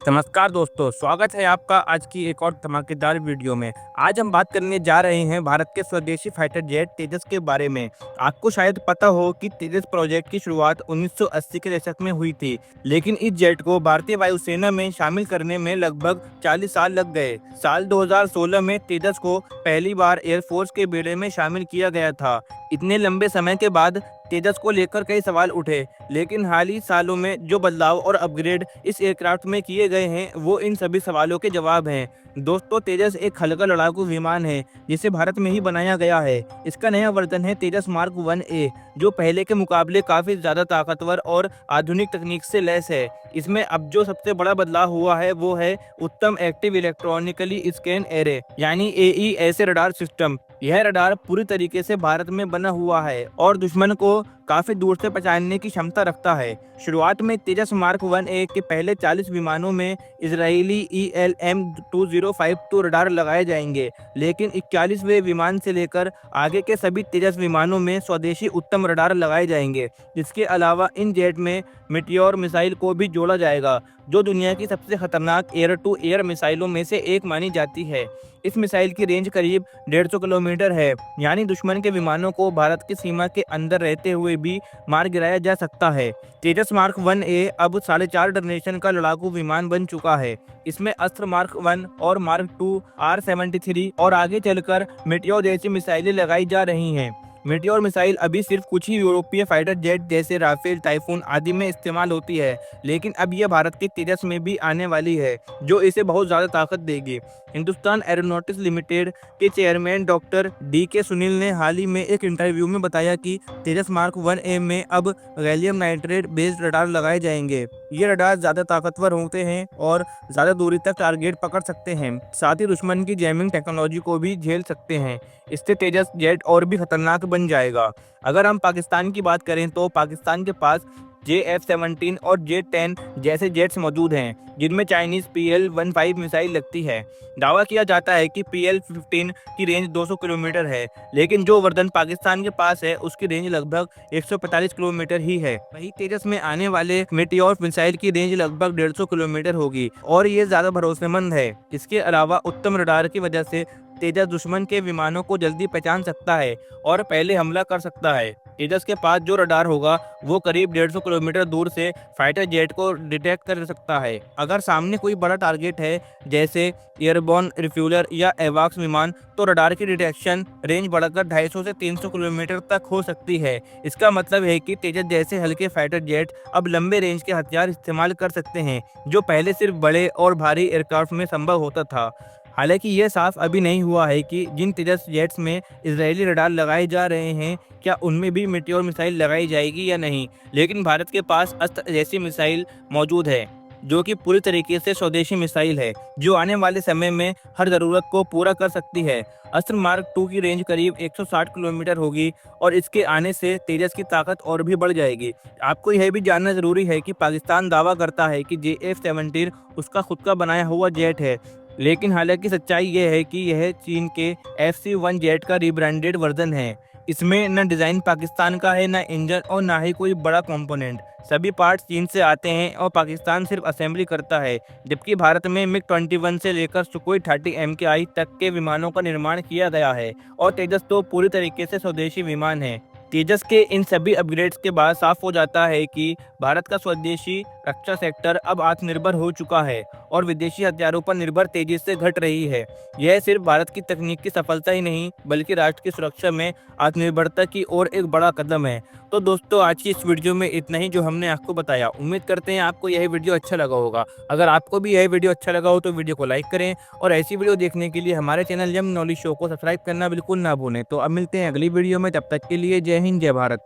नमस्कार दोस्तों, स्वागत है आपका आज की एक और धमाकेदार वीडियो में। आज हम बात करने जा रहे हैं भारत के स्वदेशी फाइटर जेट तेजस के बारे में। आपको शायद पता हो कि तेजस प्रोजेक्ट की शुरुआत 1980 के दशक में हुई थी, लेकिन इस जेट को भारतीय वायुसेना में शामिल करने में लगभग 40 साल लग गए। साल 2016 में तेजस को पहली बार एयरफोर्स के बेड़े में शामिल किया गया था। इतने लंबे समय के बाद तेजस को लेकर कई सवाल उठे, लेकिन हाल ही सालों में जो बदलाव और अपग्रेड इस एयरक्राफ्ट में किए गए हैं वो इन सभी सवालों के जवाब हैं। दोस्तों, तेजस एक हल्का लड़ाकू विमान है जिसे भारत में ही बनाया गया है। इसका नया वर्जन है तेजस मार्क 1A, जो पहले के मुकाबले काफ़ी ज़्यादा ताकतवर और आधुनिक तकनीक से लैस है। इसमें अब जो सबसे बड़ा बदलाव हुआ है वो है उत्तम एक्टिव इलेक्ट्रॉनिकली स्कैन एरे यानी AES रडार सिस्टम। यह रडार पूरी तरीके से भारत में बना हुआ है और दुश्मन को काफी दूर से पहचानने की क्षमता रखता है। शुरुआत में तेजस मार्क 1A के पहले 40 विमानों में इजरायली ELM-2052 रडार लगाए जाएंगे, लेकिन 41वें विमान से लेकर आगे के सभी तेजस विमानों में स्वदेशी उत्तम रडार लगाए जाएंगे। इसके अलावा इन जेट में मीटियोर मिसाइल को भी जोड़ा जाएगा, जो दुनिया की सबसे खतरनाक एयर टू एयर मिसाइलों में से एक मानी जाती है। इस मिसाइल की रेंज करीब 150 किलोमीटर है, यानी दुश्मन के विमानों को भारत की सीमा के अंदर रहते हुए भी मार गिराया जा सकता है। तेजस मार्क 1A अब 4.5 जनरेशन का लड़ाकू विमान बन चुका है। इसमें अस्त्र मार्क 1 और मार्क 2 R-73 और आगे चलकर मीटियोर जैसी मिसाइलें लगाई जा रही हैं। मीटियोर मिसाइल अभी सिर्फ कुछ ही यूरोपीय फाइटर जेट जैसे राफेल, टाइफून आदि में इस्तेमाल होती है, लेकिन अब यह भारत के तेजस में भी आने वाली है, जो इसे बहुत ज़्यादा ताकत देगी। हिंदुस्तान एरोनॉटिक्स लिमिटेड के चेयरमैन डॉक्टर DK सुनील ने हाल ही में एक इंटरव्यू में बताया कि तेजस मार्क 1A में अब गैलियम नाइट्रेट बेस्ड रडार लगाए जाएंगे। ये रडार ज़्यादा ताकतवर होते हैं और ज़्यादा दूरी तक टारगेट पकड़ सकते हैं, साथ ही दुश्मन की जैमिंग टेक्नोलॉजी को भी झेल सकते हैं। इससे तेजस जेट और भी खतरनाक बन जाएगा। अगर हम पाकिस्तान की बात करें तो पाकिस्तान के पास JF-17 और J-10 जैसे जेट्स मौजूद हैं, जिनमें चाइनीज PL-15 मिसाइल लगती है। दावा किया जाता है कि PL-15 की रेंज 200 किलोमीटर है, लेकिन जो वर्जन पाकिस्तान के पास है उसकी रेंज लगभग 145 किलोमीटर ही है। वहीं तेजस में आने वाले मेटियोर मिसाइल की रेंज लगभग 150 किलोमीटर होगी और ये ज्यादा भरोसेमंद है। इसके अलावा उत्तम रडार की वजह से तेजस दुश्मन के विमानों को जल्दी पहचान सकता है और पहले हमला कर सकता है। तेजस के पास जो रडार होगा वो करीब 150 किलोमीटर दूर से फाइटर जेट को डिटेक्ट कर सकता है। अगर सामने कोई बड़ा टारगेट है जैसे एयरबॉर्न रिफ्यूलर या एवाक्स विमान, तो रडार की डिटेक्शन रेंज बढ़कर 250 से 300 किलोमीटर तक हो सकती है। इसका मतलब है कि तेजस जैसे हल्के फाइटर जेट अब लंबे रेंज के हथियार इस्तेमाल कर सकते हैं, जो पहले सिर्फ बड़े और भारी एयरक्राफ्ट में संभव होता था। हालांकि यह साफ अभी नहीं हुआ है कि जिन तेजस जेट्स में इजरायली रडार लगाए जा रहे हैं, क्या उनमें भी मीटियोर मिसाइल लगाई जाएगी या नहीं, लेकिन भारत के पास अस्त्र जैसी मिसाइल मौजूद है, जो कि पूरी तरीके से स्वदेशी मिसाइल है, जो आने वाले समय में हर ज़रूरत को पूरा कर सकती है। अस्त्र मार्क 2 की रेंज करीब 160 किलोमीटर होगी और इसके आने से तेजस की ताकत और भी बढ़ जाएगी। आपको यह भी जानना जरूरी है कि पाकिस्तान दावा करता है कि JF-17 उसका खुद का बनाया हुआ जेट है, लेकिन हालांकि सच्चाई यह है कि यह चीन के FC-1 जेट का रिब्रांडेड वर्जन है। इसमें न डिज़ाइन पाकिस्तान का है, न इंजन और ना ही कोई बड़ा कंपोनेंट। सभी पार्ट्स चीन से आते हैं और पाकिस्तान सिर्फ असेंबली करता है, जबकि भारत में MiG-21 से लेकर सुखोई 30 MKI तक के विमानों का निर्माण किया गया है और तेजस तो पूरी तरीके से स्वदेशी विमान है। तेजस के इन सभी अपग्रेड्स के बाद साफ हो जाता है कि भारत का स्वदेशी रक्षा सेक्टर अब आत्मनिर्भर हो चुका है और विदेशी हथियारों पर निर्भर तेजी से घट रही है। यह सिर्फ भारत की तकनीक की सफलता ही नहीं, बल्कि राष्ट्र की सुरक्षा में आत्मनिर्भरता की ओर एक बड़ा कदम है। तो दोस्तों, आज की इस वीडियो में इतना ही जो हमने आपको बताया। उम्मीद करते हैं आपको यह वीडियो अच्छा लगा होगा। अगर आपको भी यह वीडियो अच्छा लगा हो तो वीडियो को लाइक करें और ऐसी वीडियो देखने के लिए हमारे चैनल यम नॉलेज शो को सब्सक्राइब करना बिल्कुल ना भूलें। तो अब मिलते हैं अगली वीडियो में, तब तक के लिए जय हिंद, जय भारत।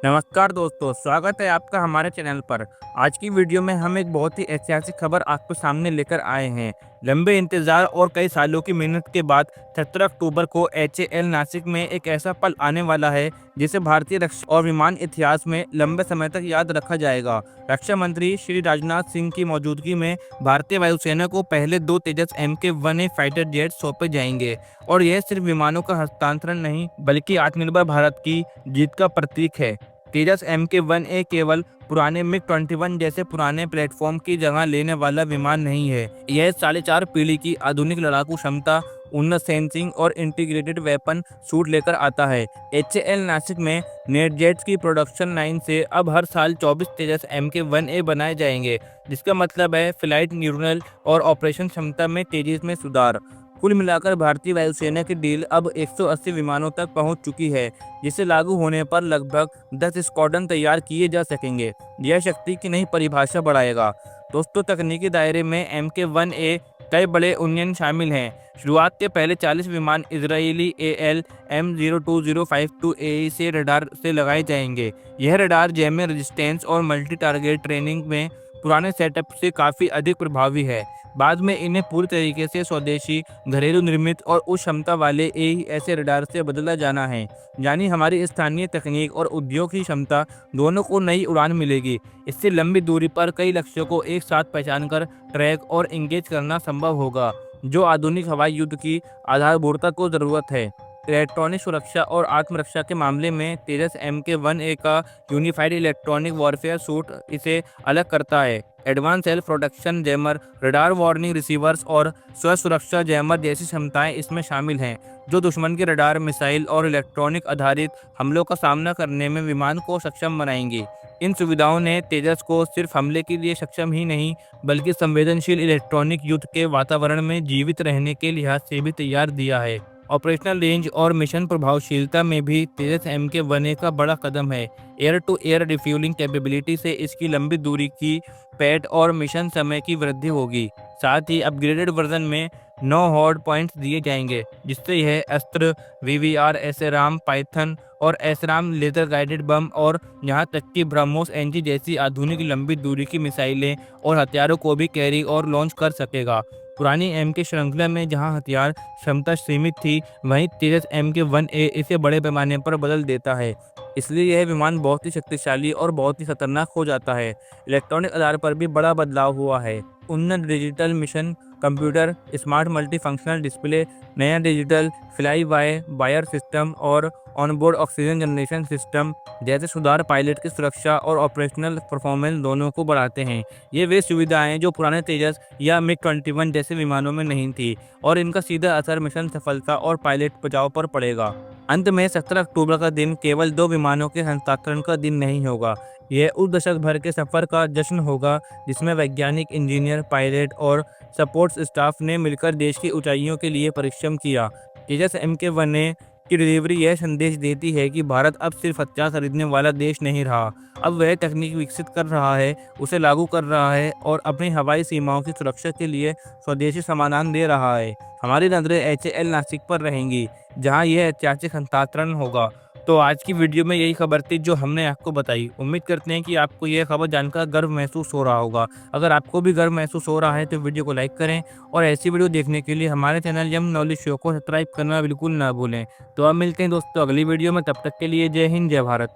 नमस्कार दोस्तों, स्वागत है आपका हमारे चैनल पर। आज की वीडियो में हम एक बहुत ही ऐतिहासिक खबर आपको सामने लेकर आए हैं। लंबे इंतजार और कई सालों की मेहनत के बाद 17 अक्टूबर को HAL नासिक में एक ऐसा पल आने वाला है जिसे भारतीय रक्षा और विमान इतिहास में लंबे समय तक याद रखा जाएगा। रक्षा मंत्री श्री राजनाथ सिंह की मौजूदगी में भारतीय वायुसेना को पहले 2 तेजस MK-1A फाइटर जेट सौंपे जाएंगे और यह सिर्फ विमानों का हस्तांतरण नहीं, बल्कि आत्मनिर्भर भारत की जीत का प्रतीक है। तेजस MK-1A केवल पुराने मिग-21 जैसे पुराने प्लेटफॉर्म की जगह लेने वाला विमान नहीं है। यह 4.5 पीढ़ी की आधुनिक लड़ाकू क्षमता, उन्नत सेंसिंग और इंटीग्रेटेड वेपन सूट लेकर आता है। HAL नासिक में नेटजेट्स की प्रोडक्शन लाइन से अब हर साल 24 तेजस MK-1A बनाए जाएंगे, जिसका मतलब है फ्लाइट न्यूट्रल और ऑपरेशन क्षमता में तेजी में सुधार। कुल मिलाकर भारतीय वायुसेना की डील अब 180 विमानों तक पहुंच चुकी है, जिसे लागू होने पर लगभग 10 स्क्वाड्रन तैयार किए जा सकेंगे। यह शक्ति की नई परिभाषा बढ़ाएगा। दोस्तों, तकनीकी दायरे में MK-1A कई बड़े उन्नयन शामिल हैं। शुरुआत के पहले 40 विमान इजरायली AL-M0205-AE से रडार से लगाए जाएंगे। यह रडार जैमिंग रेजिस्टेंस और मल्टी टारगेट ट्रेनिंग में पुराने सेटअप से काफ़ी अधिक प्रभावी है। बाद में इन्हें पूरी तरीके से स्वदेशी, घरेलू निर्मित और उच्च क्षमता वाले ऐसे रडार से बदला जाना है, यानी हमारी स्थानीय तकनीक और उद्योग की क्षमता दोनों को नई उड़ान मिलेगी। इससे लंबी दूरी पर कई लक्ष्यों को एक साथ पहचानकर ट्रैक और इंगेज करना संभव होगा, जो आधुनिक हवाई युद्ध की आधारभूतता को ज़रूरत है। इलेक्ट्रॉनिक सुरक्षा और आत्मरक्षा के मामले में तेजस MK-1A का यूनिफाइड इलेक्ट्रॉनिक वॉरफेयर सूट इसे अलग करता है। Advance self protection jammer, radar warning receivers और स्व सुरक्षा जैमर जैसी क्षमताएं इसमें शामिल हैं, जो दुश्मन के रडार, मिसाइल और इलेक्ट्रॉनिक आधारित हमलों का सामना करने में विमान को सक्षम बनाएंगी। इन सुविधाओं ने तेजस को सिर्फ हमले के लिए सक्षम ही नहीं, बल्कि संवेदनशील इलेक्ट्रॉनिक युद्ध के वातावरण में जीवित रहने के लिहाज से भी तैयार दिया है। ऑपरेशनल रेंज और मिशन प्रभावशीलता में भी तेजस MK-1A का बड़ा कदम है। Air to air refuelling capability से इसकी लंबी दूरी की पैड और मिशन समय की वृद्धि होगी। साथ ही अपग्रेडेड वर्जन में 9 हॉर्ड पॉइंट्स दिए जाएंगे, जिससे यह अस्त्र, VVR, SRAM पाइथन और SRAM लेजर गाइडेड बम और यहाँ तक कि ब्रह्मोस NG जैसी आधुनिक लंबी दूरी की मिसाइलें और हथियारों को भी कैरी और लॉन्च कर सकेगा। पुरानी MK श्रृंखला में जहां हथियार क्षमता सीमित थी, वहीं तेजस MK-1A इसे बड़े पैमाने पर बदल देता है। इसलिए यह विमान बहुत ही शक्तिशाली और बहुत ही खतरनाक हो जाता है। इलेक्ट्रॉनिक आधार पर भी बड़ा बदलाव हुआ है। उन्नत digital mission computer, smart multifunctional display, नया digital fly by wire system और ऑनबोर्ड ऑक्सीजन जनरेशन सिस्टम जैसे सुधार पायलट की सुरक्षा और ऑपरेशनल परफॉर्मेंस दोनों को बढ़ाते हैं। ये वे सुविधाएं जो पुराने तेजस या MiG-21 जैसे विमानों में नहीं थी, और इनका सीधा असर मिशन सफलता और पायलट बचाव पर पड़ेगा। अंत में 17 अक्टूबर का दिन केवल 2 विमानों के हस्तांतरण का दिन नहीं होगा। यह उस दशक भर के सफर का जश्न होगा, जिसमें वैज्ञानिक, इंजीनियर, पायलट और सपोर्ट स्टाफ ने मिलकर देश की ऊंचाइयों के लिए परिश्रम किया। तेजस MK-1A की डिलीवरी यह संदेश देती है कि भारत अब सिर्फ हथियार खरीदने वाला देश नहीं रहा। अब वह तकनीक विकसित कर रहा है, उसे लागू कर रहा है और अपनी हवाई सीमाओं की सुरक्षा के लिए स्वदेशी समाधान दे रहा है। हमारी नजरें HAL नासिक पर रहेंगी, जहां यह ऐतिहासिक हस्तांतरण होगा। तो आज की वीडियो में यही खबर थी जो हमने आपको बताई। उम्मीद करते हैं कि आपको यह खबर जानकर गर्व महसूस हो रहा होगा। अगर आपको भी गर्व महसूस हो रहा है तो वीडियो को लाइक करें, और ऐसी वीडियो देखने के लिए हमारे चैनल यम नॉलेज शो को सब्सक्राइब करना बिल्कुल ना भूलें। तो अब मिलते हैं दोस्तों अगली वीडियो में, तब तक के लिए जय हिंद, जय भारत।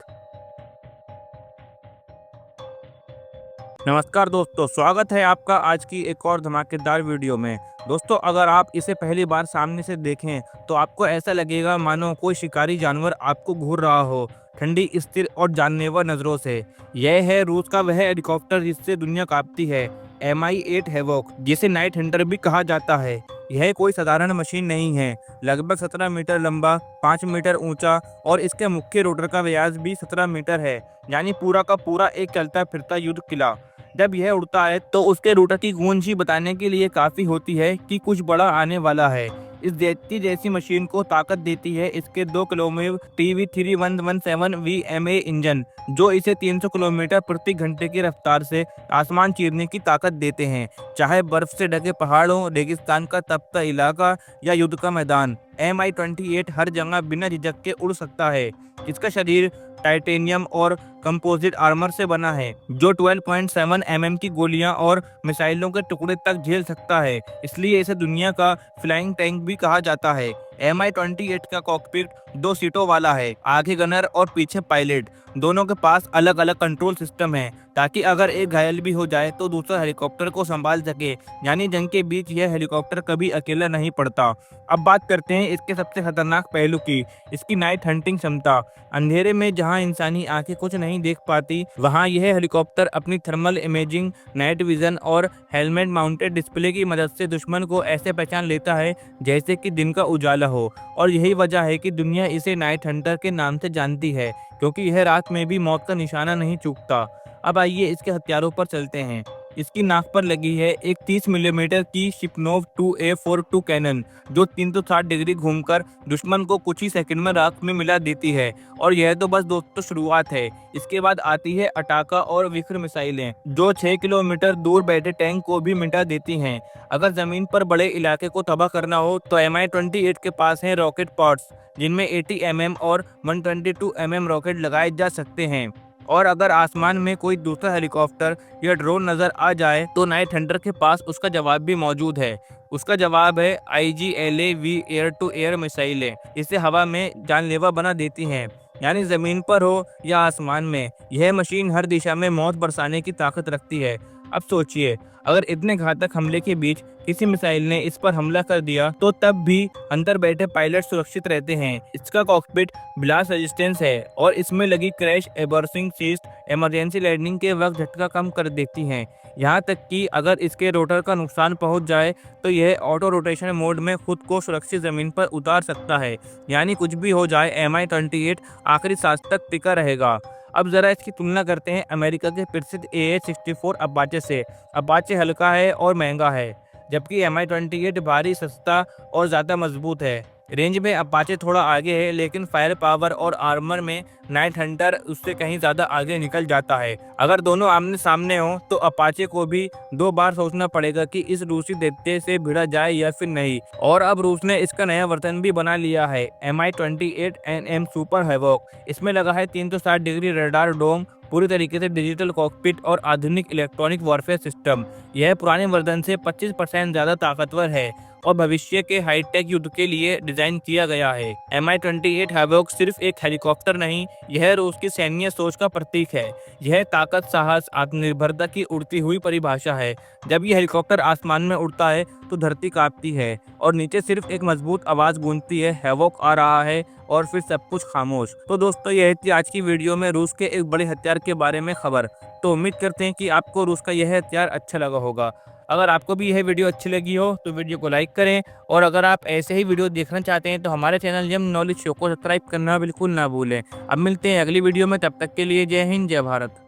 नमस्कार दोस्तों, स्वागत है आपका आज की एक और धमाकेदार वीडियो में। दोस्तों, अगर आप इसे पहली बार सामने से देखें तो आपको ऐसा लगेगा मानो कोई शिकारी जानवर आपको घूर रहा हो, ठंडी, स्थिर और जानलेवा नज़रों से। यह है रूस का वह हेलीकॉप्टर जिससे दुनिया कांपती है, Mi-8 हैवॉक, जिसे नाइट हंटर भी कहा जाता है। यह कोई साधारण मशीन नहीं है। लगभग 17 मीटर लंबा, 5 मीटर ऊंचा और इसके मुख्य रोटर का व्यास भी 17 मीटर है, यानी पूरा का पूरा एक चलता फिरता युद्ध किला। जब यह उड़ता है तो उसके रोटर की गूंज ही बताने के लिए काफ़ी होती है कि कुछ बड़ा आने वाला है। इस जेटकी जैसी मशीन को ताकत देती है इसके 2 किलोमीटर TV3117 VMA इंजन, जो इसे 300 किलोमीटर प्रति घंटे की रफ्तार से आसमान चीरने की ताकत देते हैं, चाहे बर्फ से ढके पहाड़ों, रेगिस्तान का तपता इलाका या युद्ध का मैदान। Mi-28 हर जगह बिना झिझक के उड़ सकता है। इसका शरीर टाइटेनियम और कंपोजिट आर्मर से बना है, जो 12.7 mm की गोलियां और मिसाइलों के टुकड़े तक झेल सकता है। इसलिए इसे दुनिया का फ्लाइंग टैंक भी कहा जाता है। Mi-28 का कॉकपिट 2 सीटों वाला है, आगे गनर और पीछे पायलट। दोनों के पास अलग अलग कंट्रोल सिस्टम है ताकि अगर एक घायल भी हो जाए तो दूसरा हेलीकॉप्टर को संभाल सके, यानी जंग के बीच यह हेलीकॉप्टर कभी अकेला नहीं पड़ता। अब बात करते हैं इसके सबसे खतरनाक पहलू की, इसकी नाइट हंटिंग क्षमता। अंधेरे में जहां इंसानी आंखें कुछ नहीं देख पाती, वहां यह हेलीकॉप्टर अपनी थर्मल इमेजिंग, नाइट विजन और हेलमेट माउंटेड डिस्प्ले की मदद से दुश्मन को ऐसे पहचान लेता है जैसे कि दिन का उजाला हो। और यही वजह है कि दुनिया इसे नाइट हंटर के नाम से जानती है, क्योंकि यह रात में भी मौत का निशाना नहीं चूकता। अब आइए इसके हथियारों पर चलते हैं। इसकी नाक पर लगी है एक 30 मिलीमीटर की शिपनोव 2A42 कैनन, जो 360 डिग्री घूमकर दुश्मन को कुछ ही सेकंड में राख में मिला देती है। और यह तो बस दोस्तों शुरुआत है। इसके बाद आती है अटाका और विक्र मिसाइलें, जो 6 किलोमीटर दूर बैठे टैंक को भी मिटा देती हैं। अगर जमीन पर बड़े इलाके को तबाह करना हो तो Mi-28 के पास हैं रॉकेट पॉड्स, जिनमें 80 mm और 122 mm रॉकेट लगाए जा सकते हैं। और अगर आसमान में कोई दूसरा हेलीकॉप्टर या ड्रोन नजर आ जाए तो नाइट हंटर के पास उसका जवाब भी मौजूद है। उसका जवाब है IGLAV एयर टू एयर मिसाइलें। इसे हवा में जानलेवा बना देती हैं, यानी जमीन पर हो या आसमान में, यह मशीन हर दिशा में मौत बरसाने की ताकत रखती है। अब सोचिए, अगर इतने घातक हमले के बीच किसी मिसाइल ने इस पर हमला कर दिया तो तब भी अंदर बैठे पायलट सुरक्षित रहते हैं। इसका कॉकपिट ब्लास्ट रेजिस्टेंस है और इसमें लगी क्रैश एबर्सिंग सीस्ट इमरजेंसी लैंडिंग के वक्त झटका कम कर देती हैं। यहाँ तक कि अगर इसके रोटर का नुकसान पहुंच जाए तो यह ऑटो रोटेशन मोड में खुद को सुरक्षित जमीन पर उतार सकता है, यानी कुछ भी हो जाए Mi-28 आखिरी सांस तक टिका रहेगा। अब जरा इसकी तुलना करते हैं अमेरिका के प्रसिद्ध AH-64 अपाचे से। अपाचे हल्का है और महंगा है, जबकि Mi-28 भारी, सस्ता और ज़्यादा मजबूत है। रेंज में अपाचे थोड़ा आगे है, लेकिन फायर पावर और आर्मर में नाइट हंटर उससे कहीं ज़्यादा आगे निकल जाता है। अगर दोनों आमने सामने हो तो अपाचे को भी 2 बार सोचना पड़ेगा कि इस रूसी दैत्य से भिड़ा जाए या फिर नहीं। और अब रूस ने इसका नया वर्जन भी बना लिया है, Mi-28NM सुपर हैवॉक। इसमें लगा है 360 डिग्री रडार डोम, पूरी तरीके से डिजिटल कॉकपिट और आधुनिक इलेक्ट्रॉनिक वॉरफेयर सिस्टम। यह पुराने वर्जन से 25% ज़्यादा ताकतवर है और भविष्य के हाईटेक युद्ध के लिए डिजाइन किया गया है। Mi-28 हैवॉक सिर्फ एक हेलीकॉप्टर नहीं, यह रूस की सैन्य सोच का प्रतीक है। यह ताकत, साहस, आत्मनिर्भरता की उड़ती हुई परिभाषा है। जब यह हेलीकॉप्टर आसमान में उड़ता है तो धरती कांपती है और नीचे सिर्फ एक मजबूत आवाज गूंजती है, हैवॉक आ रहा है, और फिर सब कुछ खामोश। तो दोस्तों, यह थी आज की वीडियो में रूस के एक बड़े हथियार के बारे में खबर। तो उम्मीद करते हैं कि आपको रूस का यह हथियार अच्छा लगा होगा। अगर आपको भी यह वीडियो अच्छी लगी हो तो वीडियो को लाइक करें, और अगर आप ऐसे ही वीडियो देखना चाहते हैं तो हमारे चैनल जेम नॉलेज शो को सब्सक्राइब करना बिल्कुल ना भूलें। अब मिलते हैं अगली वीडियो में, तब तक के लिए जय हिंद, जय भारत।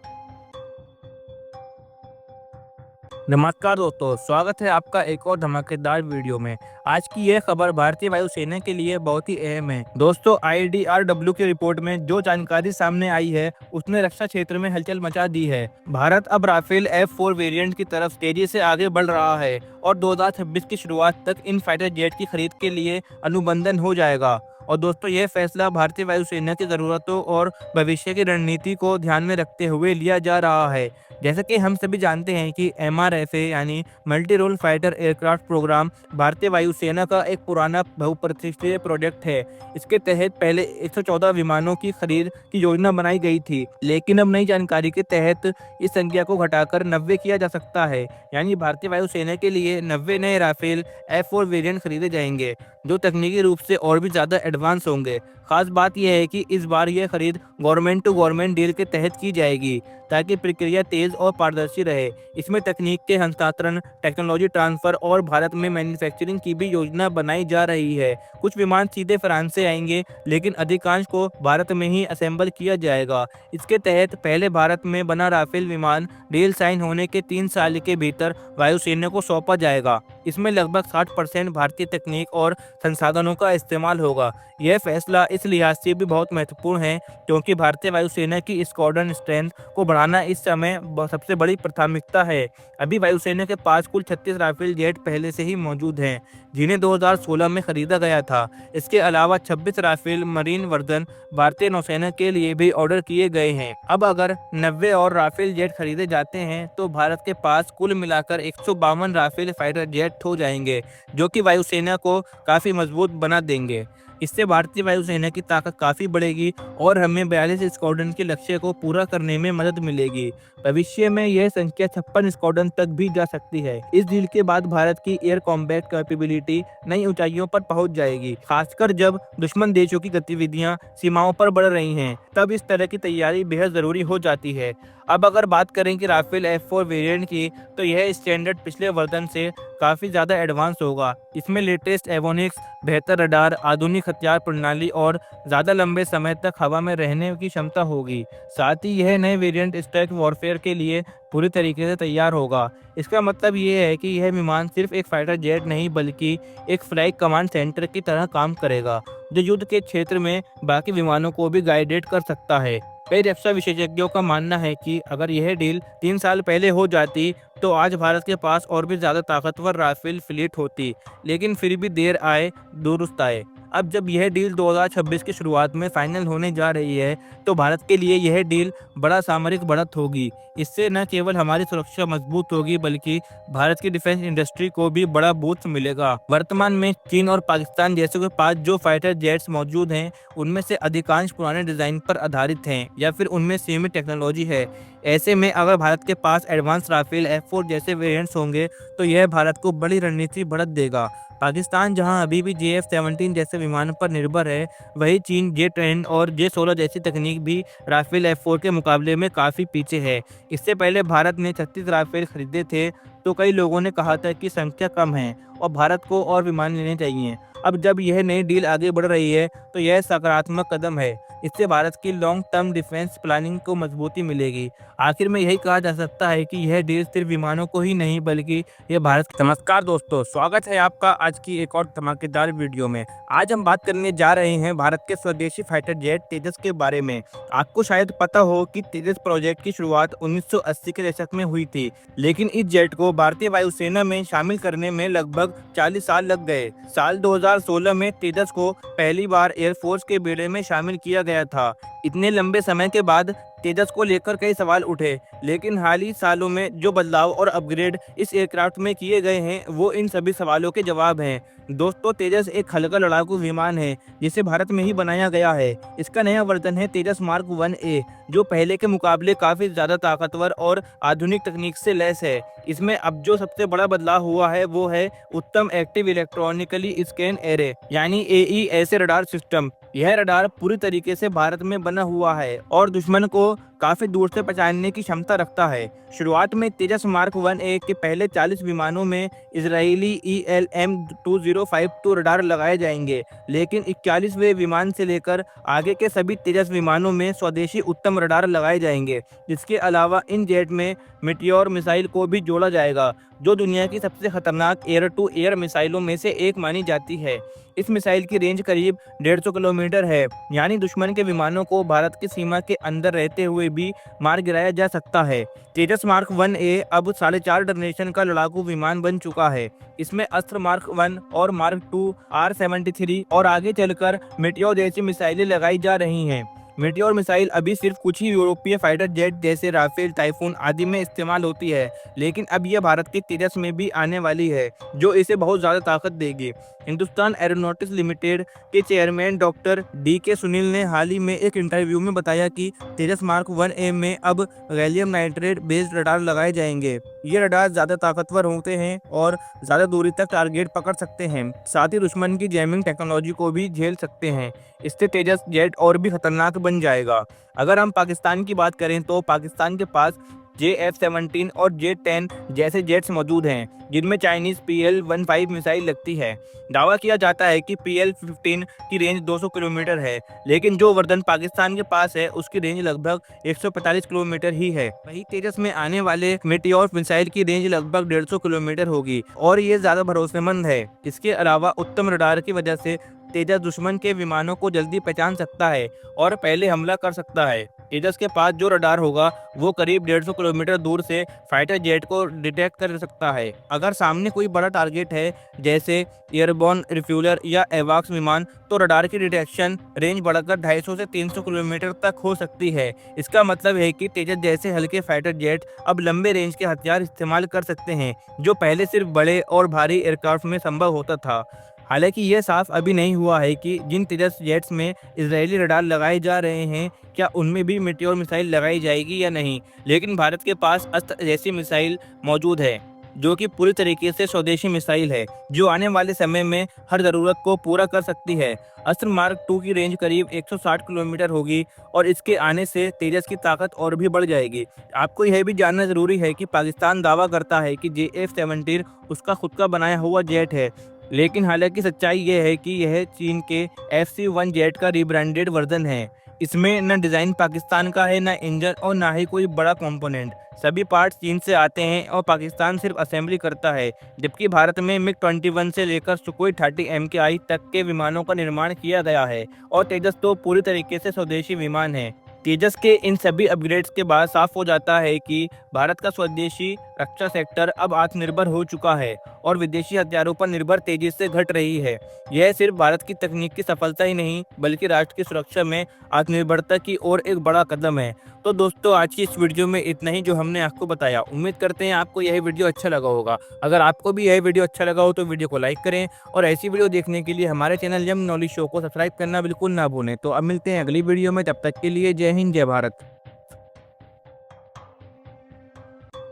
नमस्कार दोस्तों, स्वागत है आपका एक और धमाकेदार वीडियो में। आज की यह खबर भारतीय वायुसेना के लिए बहुत ही अहम है। दोस्तों, IDRW की रिपोर्ट में जो जानकारी सामने आई है उसने रक्षा क्षेत्र में हलचल मचा दी है। भारत अब राफेल F4 वेरिएंट की तरफ तेजी से आगे बढ़ रहा है और 2026 की शुरुआत तक इन फाइटर जेट की खरीद के लिए अनुबंधन हो जाएगा। और दोस्तों, यह फैसला भारतीय वायुसेना की जरूरतों और भविष्य की रणनीति को ध्यान में रखते हुए लिया जा रहा है। जैसा कि हम सभी जानते हैं कि MRFA यानी multi role fighter aircraft programme भारतीय वायुसेना का एक पुराना बहुप्रतिष्ठित प्रोजेक्ट है। इसके तहत पहले 114 विमानों की खरीद की योजना बनाई गई थी, लेकिन अब नई जानकारी के तहत इस संख्या को घटाकर 90 किया जा सकता है। यानी भारतीय वायुसेना के लिए 90 नए राफेल F4 वेरिएंट खरीदे जाएंगे, जो तकनीकी रूप से और भी ज्यादा एडवांस होंगे। खास बात यह है कि इस बार यह खरीद गवर्नमेंट टू गवर्नमेंट डील के तहत की जाएगी, ताकि प्रक्रिया तेज और पारदर्शी रहे। इसमें तकनीक के हस्तांतरण, टेक्नोलॉजी ट्रांसफर और भारत में मैन्युफैक्चरिंग की भी योजना बनाई जा रही है। कुछ विमान सीधे फ्रांस से आएंगे, लेकिन अधिकांश को भारत में ही असेंबल किया जाएगा। इसके तहत पहले भारत में बना राफेल विमान डील साइन होने के 3 साल के भीतर वायुसेना को सौंपा जाएगा। इसमें लगभग 60% भारतीय तकनीक और संसाधनों का इस्तेमाल होगा। यह फैसला इस लिहाज से भी बहुत महत्वपूर्ण है क्योंकि भारतीय वायुसेना की स्क्वाड्रन स्ट्रेंथ को बढ़ाना इस समय सबसे बड़ी प्राथमिकता है। अभी वायुसेना के पास कुल 36 राफेल जेट पहले से ही मौजूद हैं, जिन्हें 2016 में खरीदा गया था। इसके अलावा 26 राफेल मरीन वर्जन भारतीय नौसेना के लिए भी ऑर्डर किए गए हैं। अब अगर 90 और राफेल जेट खरीदे जाते हैं तो भारत के पास कुल मिलाकर 152 राफेल फाइटर जेट हो जाएंगे, जो कि वायुसेना को काफी मजबूत बना देंगे। इससे भारतीय वायुसेना की ताकत काफी बढ़ेगी और हमें 42 स्क्वाड्रन के लक्ष्य को पूरा करने में मदद मिलेगी। भविष्य में यह संख्या 56 स्क्वाड्रन तक भी जा सकती है। इस डील के बाद भारत की एयर कॉम्बैट कैपेबिलिटी नई ऊंचाइयों पर पहुंच जाएगी। खासकर जब दुश्मन देशों की गतिविधियां सीमाओं पर बढ़ रही हैं, तब इस तरह की तैयारी बेहद जरूरी हो जाती है। अब अगर बात करें कि राफेल F4 वेरिएंट की, तो यह स्टैंडर्ड पिछले वर्जन से काफ़ी ज़्यादा एडवांस होगा। इसमें लेटेस्ट एवियोनिक्स, बेहतर रडार, आधुनिक हथियार प्रणाली और ज़्यादा लंबे समय तक हवा में रहने की क्षमता होगी। साथ ही यह नए वेरिएंट स्ट्राइक वॉरफेयर के लिए पूरी तरीके से तैयार होगा। इसका मतलब ये है कि यह विमान सिर्फ एक फाइटर जेट नहीं बल्कि एक फ्लाइट कमांड सेंटर की तरह काम करेगा, जो युद्ध के क्षेत्र में बाकी विमानों को भी गाइडेड कर सकता है। कई रक्षा विशेषज्ञों का मानना है कि अगर यह डील 3 साल पहले हो जाती तो आज भारत के पास और भी ज़्यादा ताकतवर राफेल फ्लीट होती, लेकिन फिर भी देर आए दुरुस्त आए। अब जब यह डील 2026 की शुरुआत में फाइनल होने जा रही है, तो भारत के लिए यह डील बड़ा सामरिक बढ़त होगी। इससे न केवल हमारी सुरक्षा मजबूत होगी बल्कि भारत की डिफेंस इंडस्ट्री को भी बड़ा बूस्ट मिलेगा। वर्तमान में चीन और पाकिस्तान जैसे के पास जो फाइटर जेट्स मौजूद हैं, उनमें से अधिकांश पुराने डिजाइन पर आधारित हैं या फिर उनमें सीमित टेक्नोलॉजी है। ऐसे में अगर भारत के पास एडवांस राफेल F4 जैसे वेरिएंट्स होंगे तो यह भारत को बड़ी रणनीति बढ़त देगा। पाकिस्तान जहां अभी भी JF-17 जैसे विमानों पर निर्भर है, वहीं चीन J-10 और J-16 जैसी तकनीक भी राफेल F4 के मुकाबले में काफ़ी पीछे है। इससे पहले भारत ने 36 राफेल खरीदे थे, तो कई लोगों ने कहा था कि संख्या कम है और भारत को और विमान लेने चाहिए। अब जब यह नई डील आगे बढ़ रही है तो यह सकारात्मक कदम है। इससे भारत की लॉन्ग टर्म डिफेंस प्लानिंग को मजबूती मिलेगी। आखिर में यही कहा जा सकता है कि यह डील सिर्फ विमानों को ही नहीं बल्कि यह भारत। नमस्कार दोस्तों, स्वागत है आपका आज की एक और धमाकेदार वीडियो में। आज हम बात करने जा रहे हैं भारत के स्वदेशी फाइटर जेट तेजस के बारे में। आपको शायद पता हो कि तेजस प्रोजेक्ट की शुरुआत 1980 के दशक में हुई थी, लेकिन इस जेट को भारतीय वायुसेना में शामिल करने में लगभग 40 साल लग गए। साल 2016 में तेजस को पहली बार एयरफोर्स के बेड़े में शामिल किया गया था। इतने लंबे समय के बाद तेजस को लेकर कई सवाल उठे, लेकिन हाल ही सालों में जो बदलाव और अपग्रेड इस एयरक्राफ्ट में किए गए हैं, वो इन सभी सवालों के जवाब हैं। दोस्तों, तेजस एक हल्का लड़ाकू विमान है जिसे भारत में ही बनाया गया है। इसका नया वर्जन है तेजस मार्क 1A, जो पहले के मुकाबले काफी ज्यादा ताकतवर और आधुनिक तकनीक से लैस है। इसमें अब जो सबसे बड़ा बदलाव हुआ है वो है उत्तम एक्टिव इलेक्ट्रॉनिकली स्कैन एरे यानी AES रडार सिस्टम। यह रडार पूरी तरीके से भारत में बना हुआ है और दुश्मन को काफी दूर से पहचानने की क्षमता रखता है। शुरुआत में तेजस मार्क 1A के पहले 40 विमानों में इजरायली ELM-2052 रडार लगाए जाएंगे, लेकिन 41वें विमान से लेकर आगे के सभी तेजस विमानों में स्वदेशी उत्तम रडार लगाए जाएंगे। इसके अलावा इन जेट में मीटियोर मिसाइल को भी जोड़ा जाएगा, जो दुनिया की सबसे खतरनाक एयर टू एयर मिसाइलों में से एक मानी जाती है। इस मिसाइल की रेंज करीब 150 किलोमीटर है, यानी दुश्मन के विमानों को भारत की सीमा के अंदर रहते हुए भी मार गिराया जा सकता है। तेजस मार्क 1A अब 4.5 जनरेशन का लड़ाकू विमान बन चुका है। इसमें अस्त्र मार्क 1 और मार्क 2, R-73 और आगे चलकर मीटियोर जैसी मिसाइलें लगाई जा रही हैं। मीटियोर मिसाइल अभी सिर्फ कुछ ही यूरोपीय फाइटर जेट जैसे राफेल, टाइफून आदि में इस्तेमाल होती है, लेकिन अब यह भारत के तेजस में भी आने वाली है, जो इसे बहुत ज़्यादा ताकत देगी। हिंदुस्तान एरोनॉटिक्स लिमिटेड के चेयरमैन डॉक्टर DK सुनील ने हाल ही में एक इंटरव्यू में बताया कि तेजस मार्क 1A में अब गैलियम नाइट्रेट बेस्ड रडार लगाए जाएंगे। ये रडार ज़्यादा ताकतवर होते हैं और ज़्यादा दूरी तक टारगेट पकड़ सकते हैं, साथ ही दुश्मन की जैमिंग टेक्नोलॉजी को भी झेल सकते हैं। इससे तेजस जेट और भी खतरनाक बन जाएगा। अगर हम पाकिस्तान की बात करें तो पाकिस्तान के पास JF-17 और J-10 जैसे जेट्स मौजूद हैं, जिनमें चाइनीज PL-15 मिसाइल लगती है। दावा किया जाता है कि PL-15 की रेंज 200 किलोमीटर है, लेकिन जो वर्जन पाकिस्तान के पास है उसकी रेंज लगभग 145 किलोमीटर ही है। वहीं तेजस में आने वाले मीटियोर मिसाइल की रेंज लगभग 150 किलोमीटर होगी और ये ज़्यादा भरोसेमंद है। इसके अलावा उत्तम रडार की वजह से तेजस दुश्मन के विमानों को जल्दी पहचान सकता है और पहले हमला कर सकता है। तेजस के पास जो रडार होगा वो करीब 150 किलोमीटर दूर से फाइटर जेट को डिटेक्ट कर सकता है। अगर सामने कोई बड़ा टारगेट है जैसे एयरबोर्न रिफ्यूलर या एवाक्स विमान, तो रडार की डिटेक्शन रेंज बढ़कर 250 से 300 किलोमीटर तक हो सकती है। इसका मतलब है कि तेजस जैसे हल्के फाइटर जेट अब लंबे रेंज के हथियार इस्तेमाल कर सकते हैं, जो पहले सिर्फ बड़े और भारी एयरक्राफ्ट में संभव होता था। हालांकि यह साफ अभी नहीं हुआ है कि जिन तेजस जेट्स में इजरायली रडार लगाए जा रहे हैं, क्या उनमें भी मीटियोर मिसाइल लगाई जाएगी या नहीं। लेकिन भारत के पास अस्त्र जैसी मिसाइल मौजूद है, जो कि पूरी तरीके से स्वदेशी मिसाइल है, जो आने वाले समय में हर ज़रूरत को पूरा कर सकती है। अस्त्र मार्क 2 की रेंज करीब 160 किलोमीटर होगी और इसके आने से तेजस की ताकत और भी बढ़ जाएगी। आपको यह भी जानना ज़रूरी है कि पाकिस्तान दावा करता है कि JF-17 उसका खुद का बनाया हुआ जेट है, लेकिन हालांकि सच्चाई यह है कि यह चीन के FC-1 जेट का रिब्रांडेड वर्जन है। इसमें न डिज़ाइन पाकिस्तान का है, न इंजन और ना ही कोई बड़ा कंपोनेंट। सभी पार्ट्स चीन से आते हैं और पाकिस्तान सिर्फ असेंबली करता है, जबकि भारत में MiG-21 से लेकर सुखोई 30 MKI तक के विमानों का निर्माण किया गया है और तेजस तो पूरी तरीके से स्वदेशी विमान है। तेजस के इन सभी अपग्रेड्स के बाद साफ हो जाता है कि भारत का स्वदेशी रक्षा सेक्टर अब आत्मनिर्भर हो चुका है और विदेशी हथियारों पर निर्भर तेजी से घट रही है। यह सिर्फ भारत की तकनीक की सफलता ही नहीं, बल्कि राष्ट्र की सुरक्षा में आत्मनिर्भरता की ओर एक बड़ा कदम है। तो दोस्तों, आज की इस वीडियो में इतना ही जो हमने आपको बताया। उम्मीद करते हैं आपको यह वीडियो अच्छा लगा होगा। अगर आपको भी यह वीडियो अच्छा लगा हो तो वीडियो को लाइक करें और ऐसी वीडियो देखने के लिए हमारे चैनल यम नॉलेज शो को सब्सक्राइब करना बिल्कुल ना भूलें। तो अब मिलते हैं अगली वीडियो में, तब तक के लिए जय हिंद, जय भारत।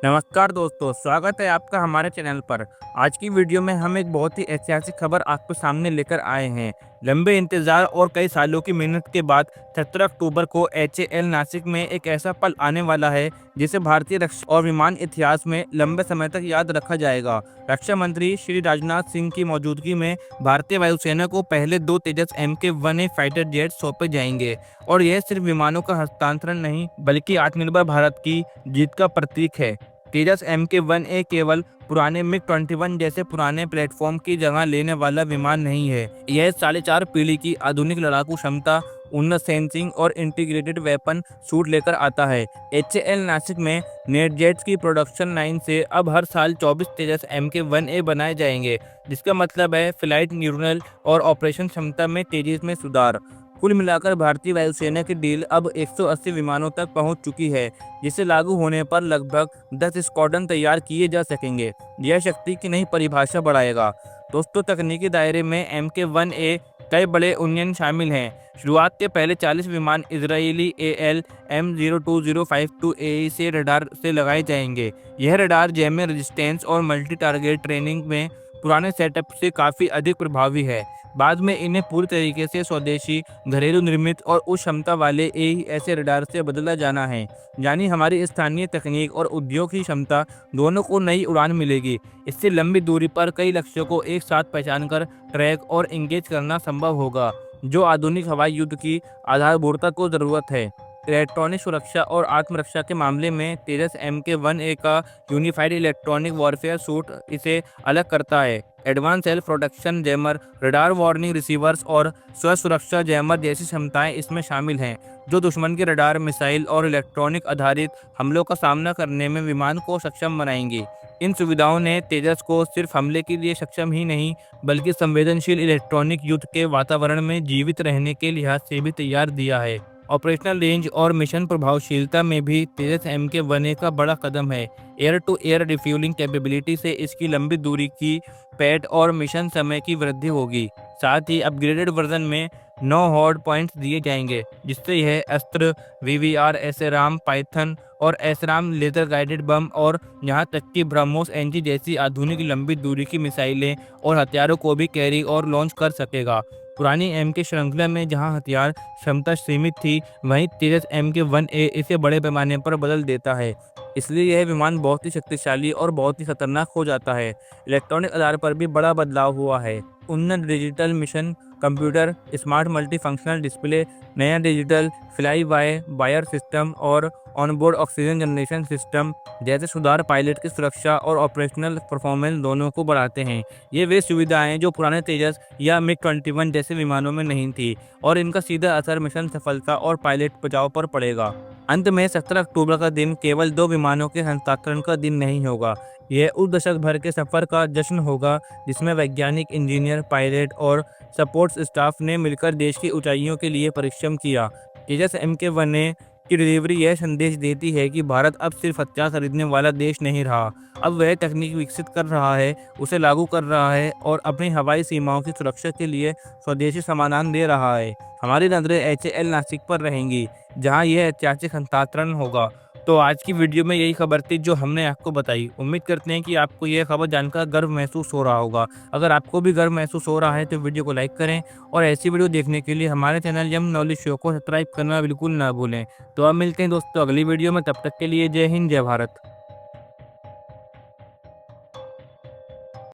नमस्कार दोस्तों, स्वागत है आपका हमारे चैनल पर। आज की वीडियो में हम एक बहुत ही ऐतिहासिक खबर आपके सामने लेकर आए हैं। लंबे इंतजार और कई सालों की मेहनत के बाद 17 अक्टूबर को HAL नासिक में एक ऐसा पल आने वाला है जिसे भारतीय रक्षा और विमान इतिहास में लंबे समय तक याद रखा जाएगा। रक्षा मंत्री श्री राजनाथ सिंह की मौजूदगी में भारतीय वायुसेना को पहले 2 तेजस MK-1A फाइटर जेट सौंपे जाएंगे और यह सिर्फ विमानों का हस्तांतरण नहीं, बल्कि आत्मनिर्भर भारत की जीत का प्रतीक है। तेजस MK-1A केवल पुराने MiG-21 जैसे पुराने प्लेटफॉर्म की जगह लेने वाला विमान नहीं है। यह 4.5 पीढ़ी की आधुनिक लड़ाकू क्षमता, उन्नत सेंसिंग और इंटीग्रेटेड वेपन सूट लेकर आता है। HAL नासिक में नेटजेट्स की प्रोडक्शन लाइन से अब हर साल 24 तेजस MK-1A बनाए जाएंगे, जिसका मतलब है फ्लाइट न्यूट्रल और ऑपरेशन क्षमता में तेजी में सुधार। कुल मिलाकर भारतीय वायुसेना की डील अब 180 विमानों तक पहुंच चुकी है, जिसे लागू होने पर लगभग 10 स्क्वाड्रन तैयार किए जा सकेंगे। यह शक्ति की नई परिभाषा बढ़ाएगा। दोस्तों, तकनीकी दायरे में MK-1A कई बड़े उन्नयन शामिल हैं। शुरुआत के पहले 40 विमान इजरायली AL-M02052AE से रडार से लगाए जाएंगे। यह रडार जैमिंग रेजिस्टेंस और मल्टी टारगेट ट्रेनिंग में पुराने सेटअप से काफ़ी अधिक प्रभावी है। बाद में इन्हें पूरी तरीके से स्वदेशी, घरेलू निर्मित और उच्च क्षमता वाले ऐसे रडार से बदला जाना है, यानी हमारी स्थानीय तकनीक और उद्योग की क्षमता दोनों को नई उड़ान मिलेगी। इससे लंबी दूरी पर कई लक्ष्यों को एक साथ पहचानकर ट्रैक और इंगेज करना संभव होगा, जो आधुनिक हवाई युद्ध की आधारभूतता को ज़रूरत है। इलेक्ट्रॉनिक सुरक्षा और आत्मरक्षा के मामले में तेजस MK-1A का यूनिफाइड इलेक्ट्रॉनिक वॉरफेयर सूट इसे अलग करता है। Advance self protection jammer, radar warning receivers और स्व सुरक्षा जैमर जैसी क्षमताएं इसमें शामिल हैं, जो दुश्मन के रडार, मिसाइल और इलेक्ट्रॉनिक आधारित हमलों का सामना करने में विमान को सक्षम बनाएंगी। इन सुविधाओं ने तेजस को सिर्फ हमले के लिए सक्षम ही नहीं, बल्कि संवेदनशील इलेक्ट्रॉनिक युद्ध के वातावरण में जीवित रहने के लिहाज से भी तैयार दिया है। ऑपरेशनल रेंज और मिशन प्रभावशीलता में भी तेजस MK-1A का बड़ा कदम है। Air to air refuelling capability से इसकी लंबी दूरी की पैड और मिशन समय की वृद्धि होगी। साथ ही अपग्रेडेड वर्जन में 9 हॉर्ड पॉइंट्स दिए जाएंगे, जिससे यह अस्त्र, VVR, SRAM, पाइथन और SRAM लेजर गाइडेड बम और यहाँ तक कि ब्रह्मोस NG जैसी आधुनिक लंबी दूरी की मिसाइलें और हथियारों को भी कैरी और लॉन्च कर सकेगा। पुरानी MK श्रृंखला में जहां हथियार क्षमता सीमित थी, वहीं तेजस MK-1A इसे बड़े पैमाने पर बदल देता है। इसलिए यह विमान बहुत ही शक्तिशाली और बहुत ही खतरनाक हो जाता है। इलेक्ट्रॉनिक आधार पर भी बड़ा बदलाव हुआ है। उन्नत digital mission computer, smart multi functional display, नया digital fly by wire system और ऑनबोर्ड ऑक्सीजन जनरेशन सिस्टम जैसे सुधार पायलट की सुरक्षा और ऑपरेशनल परफॉर्मेंस दोनों को बढ़ाते हैं। ये वे सुविधाएं जो पुराने तेजस या मिग-21 जैसे विमानों में नहीं थी और इनका सीधा असर मिशन सफलता और पायलट बचाव पर पड़ेगा। अंत में 17 अक्टूबर का दिन केवल 2 विमानों के हस्तांतरण का दिन नहीं होगा, यह उस दशक भर के सफर का जश्न होगा जिसमें वैज्ञानिक, इंजीनियर, पायलट और सपोर्ट स्टाफ ने मिलकर देश की ऊंचाइयों के लिए परिश्रम किया। तेजस MK-1A की डिलीवरी यह संदेश देती है कि भारत अब सिर्फ हथियार खरीदने वाला देश नहीं रहा, अब वह तकनीक विकसित कर रहा है, उसे लागू कर रहा है और अपनी हवाई सीमाओं की सुरक्षा के लिए स्वदेशी समाधान दे रहा है। हमारी नजरें HAL नासिक पर रहेंगी, जहां यह ऐतिहासिक हस्तांतरण होगा। तो आज की वीडियो में यही खबर थी जो हमने आपको बताई। उम्मीद करते हैं कि आपको यह खबर जानकर गर्व महसूस हो रहा होगा। अगर आपको भी गर्व महसूस हो रहा है तो वीडियो को लाइक करें और ऐसी वीडियो देखने के लिए हमारे चैनल यम नॉलेज शो को सब्सक्राइब करना बिल्कुल ना भूलें। तो अब मिलते हैं दोस्तों अगली वीडियो में, तब तक के लिए जय हिंद, जय भारत।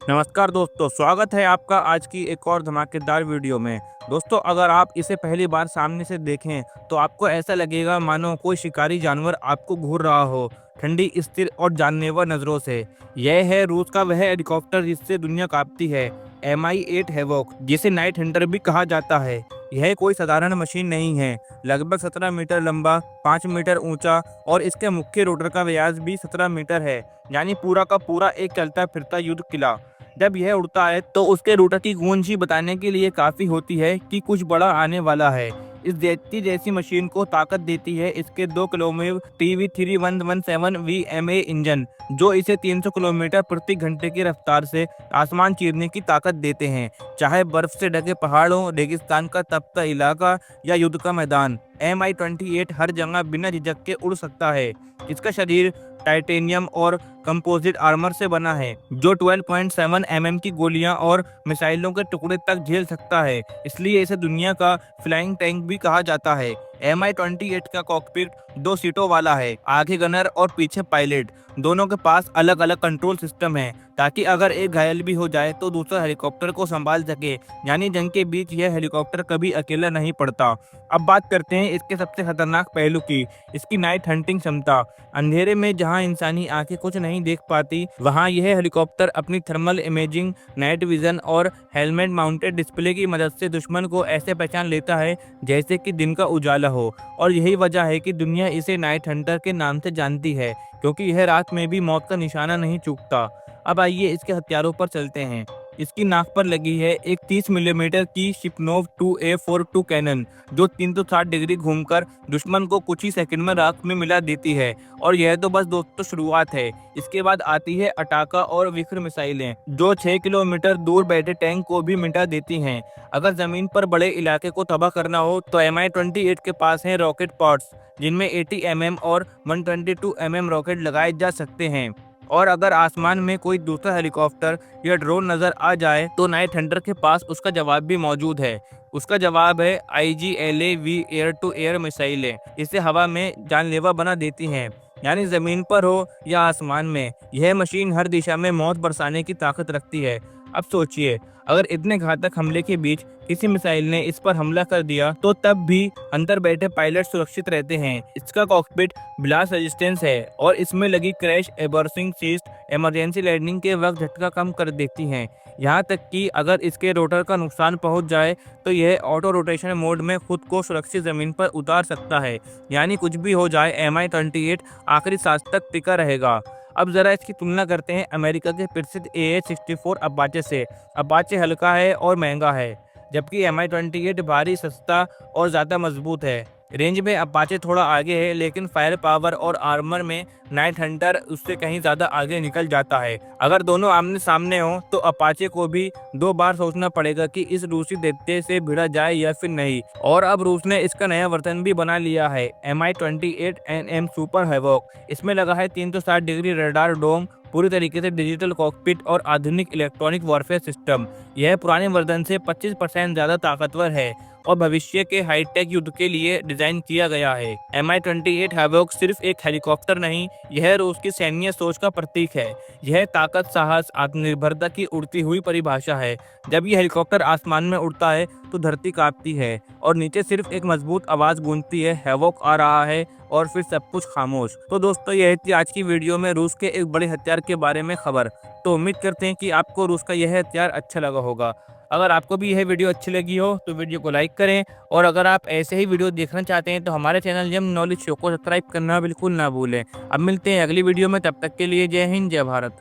नमस्कार दोस्तों, स्वागत है आपका आज की एक और धमाकेदार वीडियो में। दोस्तों, अगर आप इसे पहली बार सामने से देखें तो आपको ऐसा लगेगा मानो कोई शिकारी जानवर आपको घूर रहा हो, ठंडी, स्थिर और जानलेवा नज़रों से। यह है रूस का वह हेलीकॉप्टर जिससे दुनिया कांपती है, Mi-8 हैवॉक, जिसे नाइट हंटर भी कहा जाता है। यह कोई साधारण मशीन नहीं है। लगभग 17 मीटर लंबा, 5 मीटर ऊंचा और इसके मुख्य रोटर का व्यास भी 17 मीटर है, यानी पूरा का पूरा एक चलता फिरता युद्ध किला। जब यह उड़ता है तो उसके रोटर की गूंज ही बताने के लिए काफी होती है कि कुछ बड़ा आने वाला है। इस जेटकी जैसी मशीन को ताकत देती है इसके 2 किलोमीटर TV3117 VMA इंजन, जो इसे 300 किलोमीटर प्रति घंटे की रफ्तार से आसमान चीरने की ताकत देते हैं। चाहे बर्फ से ढके पहाड़ों, रेगिस्तान का तपता इलाका या युद्ध का मैदान, Mi-28 हर जगह बिना झिझक के उड़ सकता है। इसका शरीर टाइटेनियम और कंपोजिट आर्मर से बना है, जो 12.7 mm की गोलियां और मिसाइलों के टुकड़े तक झेल सकता है। इसलिए इसे दुनिया का फ्लाइंग टैंक भी कहा जाता है। Mi-28 का कॉकपिट 2 सीटों वाला है, आगे गनर और पीछे पायलट। दोनों के पास अलग अलग कंट्रोल सिस्टम है ताकि अगर एक घायल भी हो जाए तो दूसरा हेलीकॉप्टर को संभाल सके, यानी जंग के बीच यह हेलीकॉप्टर कभी अकेला नहीं पड़ता। अब बात करते हैं इसके सबसे खतरनाक पहलू की, इसकी नाइट हंटिंग क्षमता। अंधेरे में जहां इंसानी आंखें कुछ नहीं देख पाती, वहां यह हेलीकॉप्टर अपनी थर्मल इमेजिंग, नाइट विजन और हेलमेट माउंटेड डिस्प्ले की मदद से दुश्मन को ऐसे पहचान लेता है जैसे कि दिन का उजाला हो। और यही वजह है कि दुनिया इसे नाइट हंटर के नाम से जानती है, क्योंकि यह रात में भी मौत का निशाना नहीं चूकता। अब आइए इसके हथियारों पर चलते हैं। इसकी नाक पर लगी है एक 30 मिलीमीटर की शिपनोव 2A42 कैनन, जो 360 डिग्री घूमकर दुश्मन को कुछ ही सेकंड में राख में मिला देती है। और यह तो बस दोस्तों शुरुआत है। इसके बाद आती है अटाका और विक्र मिसाइलें, जो 6 किलोमीटर दूर बैठे टैंक को भी मिटा देती हैं। अगर जमीन पर बड़े इलाके को तबाह करना हो तो Mi-28 के पास है रॉकेट पॉड्स, जिनमें 80 mm और 122 mm रॉकेट लगाए जा सकते हैं। और अगर आसमान में कोई दूसरा हेलीकॉप्टर या ड्रोन नजर आ जाए तो नाइट हंटर के पास उसका जवाब भी मौजूद है। उसका जवाब है IGLAV एयर टू एयर मिसाइलें। इसे हवा में जानलेवा बना देती हैं, यानी जमीन पर हो या आसमान में, यह मशीन हर दिशा में मौत बरसाने की ताकत रखती है। अब सोचिए, अगर इतने घातक हमले के बीच किसी मिसाइल ने इस पर हमला कर दिया तो तब भी अंदर बैठे पायलट सुरक्षित रहते हैं। इसका कॉकपिट ब्लास्ट रेजिस्टेंस है और इसमें लगी क्रैश एबर्सिंग सिस्ट इमरजेंसी लैंडिंग के वक्त झटका कम कर देती हैं। यहाँ तक कि अगर इसके रोटर का नुकसान पहुँच जाए तो यह ऑटो रोटेशन मोड में खुद को सुरक्षित जमीन पर उतार सकता है, यानी कुछ भी हो जाए Mi-28 आखिरी सांस तक टिका रहेगा। अब जरा इसकी तुलना करते हैं अमेरिका के प्रसिद्ध AH-64 अपाचे से। अपाचे हल्का है और महंगा है, जबकि Mi-28 भारी, सस्ता और ज़्यादा मजबूत है। रेंज में अपाचे थोड़ा आगे है, लेकिन फायर पावर और आर्मर में नाइट हंटर उससे कहीं ज़्यादा आगे निकल जाता है। अगर दोनों आमने सामने हो तो अपाचे को भी 2 बार सोचना पड़ेगा कि इस रूसी दैत्य से भिड़ा जाए या फिर नहीं। और अब रूस ने इसका नया वर्जन भी बना लिया है, Mi-28NM सुपर हैवॉक। इसमें लगा है 360 डिग्री रडार डोम, पूरी तरीके से डिजिटल कॉकपिट और आधुनिक इलेक्ट्रॉनिक वॉरफेयर सिस्टम। यह पुराने वर्जन से 25% ज़्यादा ताकतवर है और भविष्य के हाईटेक युद्ध के लिए डिजाइन किया गया है। Mi-28 हैवॉक सिर्फ एक हेलीकॉप्टर नहीं, यह रूस की सैन्य सोच का प्रतीक है। यह ताकत, साहस, आत्मनिर्भरता की उड़ती हुई परिभाषा है। जब यह हेलीकॉप्टर आसमान में उड़ता है तो धरती कांपती है और नीचे सिर्फ एक मजबूत आवाज गूंजती है, हैवॉक आ रहा है। और फिर सब कुछ खामोश। तो दोस्तों यह थी आज की वीडियो में रूस के एक बड़े हथियार के बारे में खबर। तो उम्मीद करते हैं कि आपको रूस का यह हथियार अच्छा लगा होगा। अगर आपको भी यह वीडियो अच्छी लगी हो तो वीडियो को लाइक करें, और अगर आप ऐसे ही वीडियो देखना चाहते हैं तो हमारे चैनल जेम नॉलेज शो को सब्सक्राइब करना बिल्कुल ना भूलें। अब मिलते हैं अगली वीडियो में, तब तक के लिए जय हिंद जय भारत।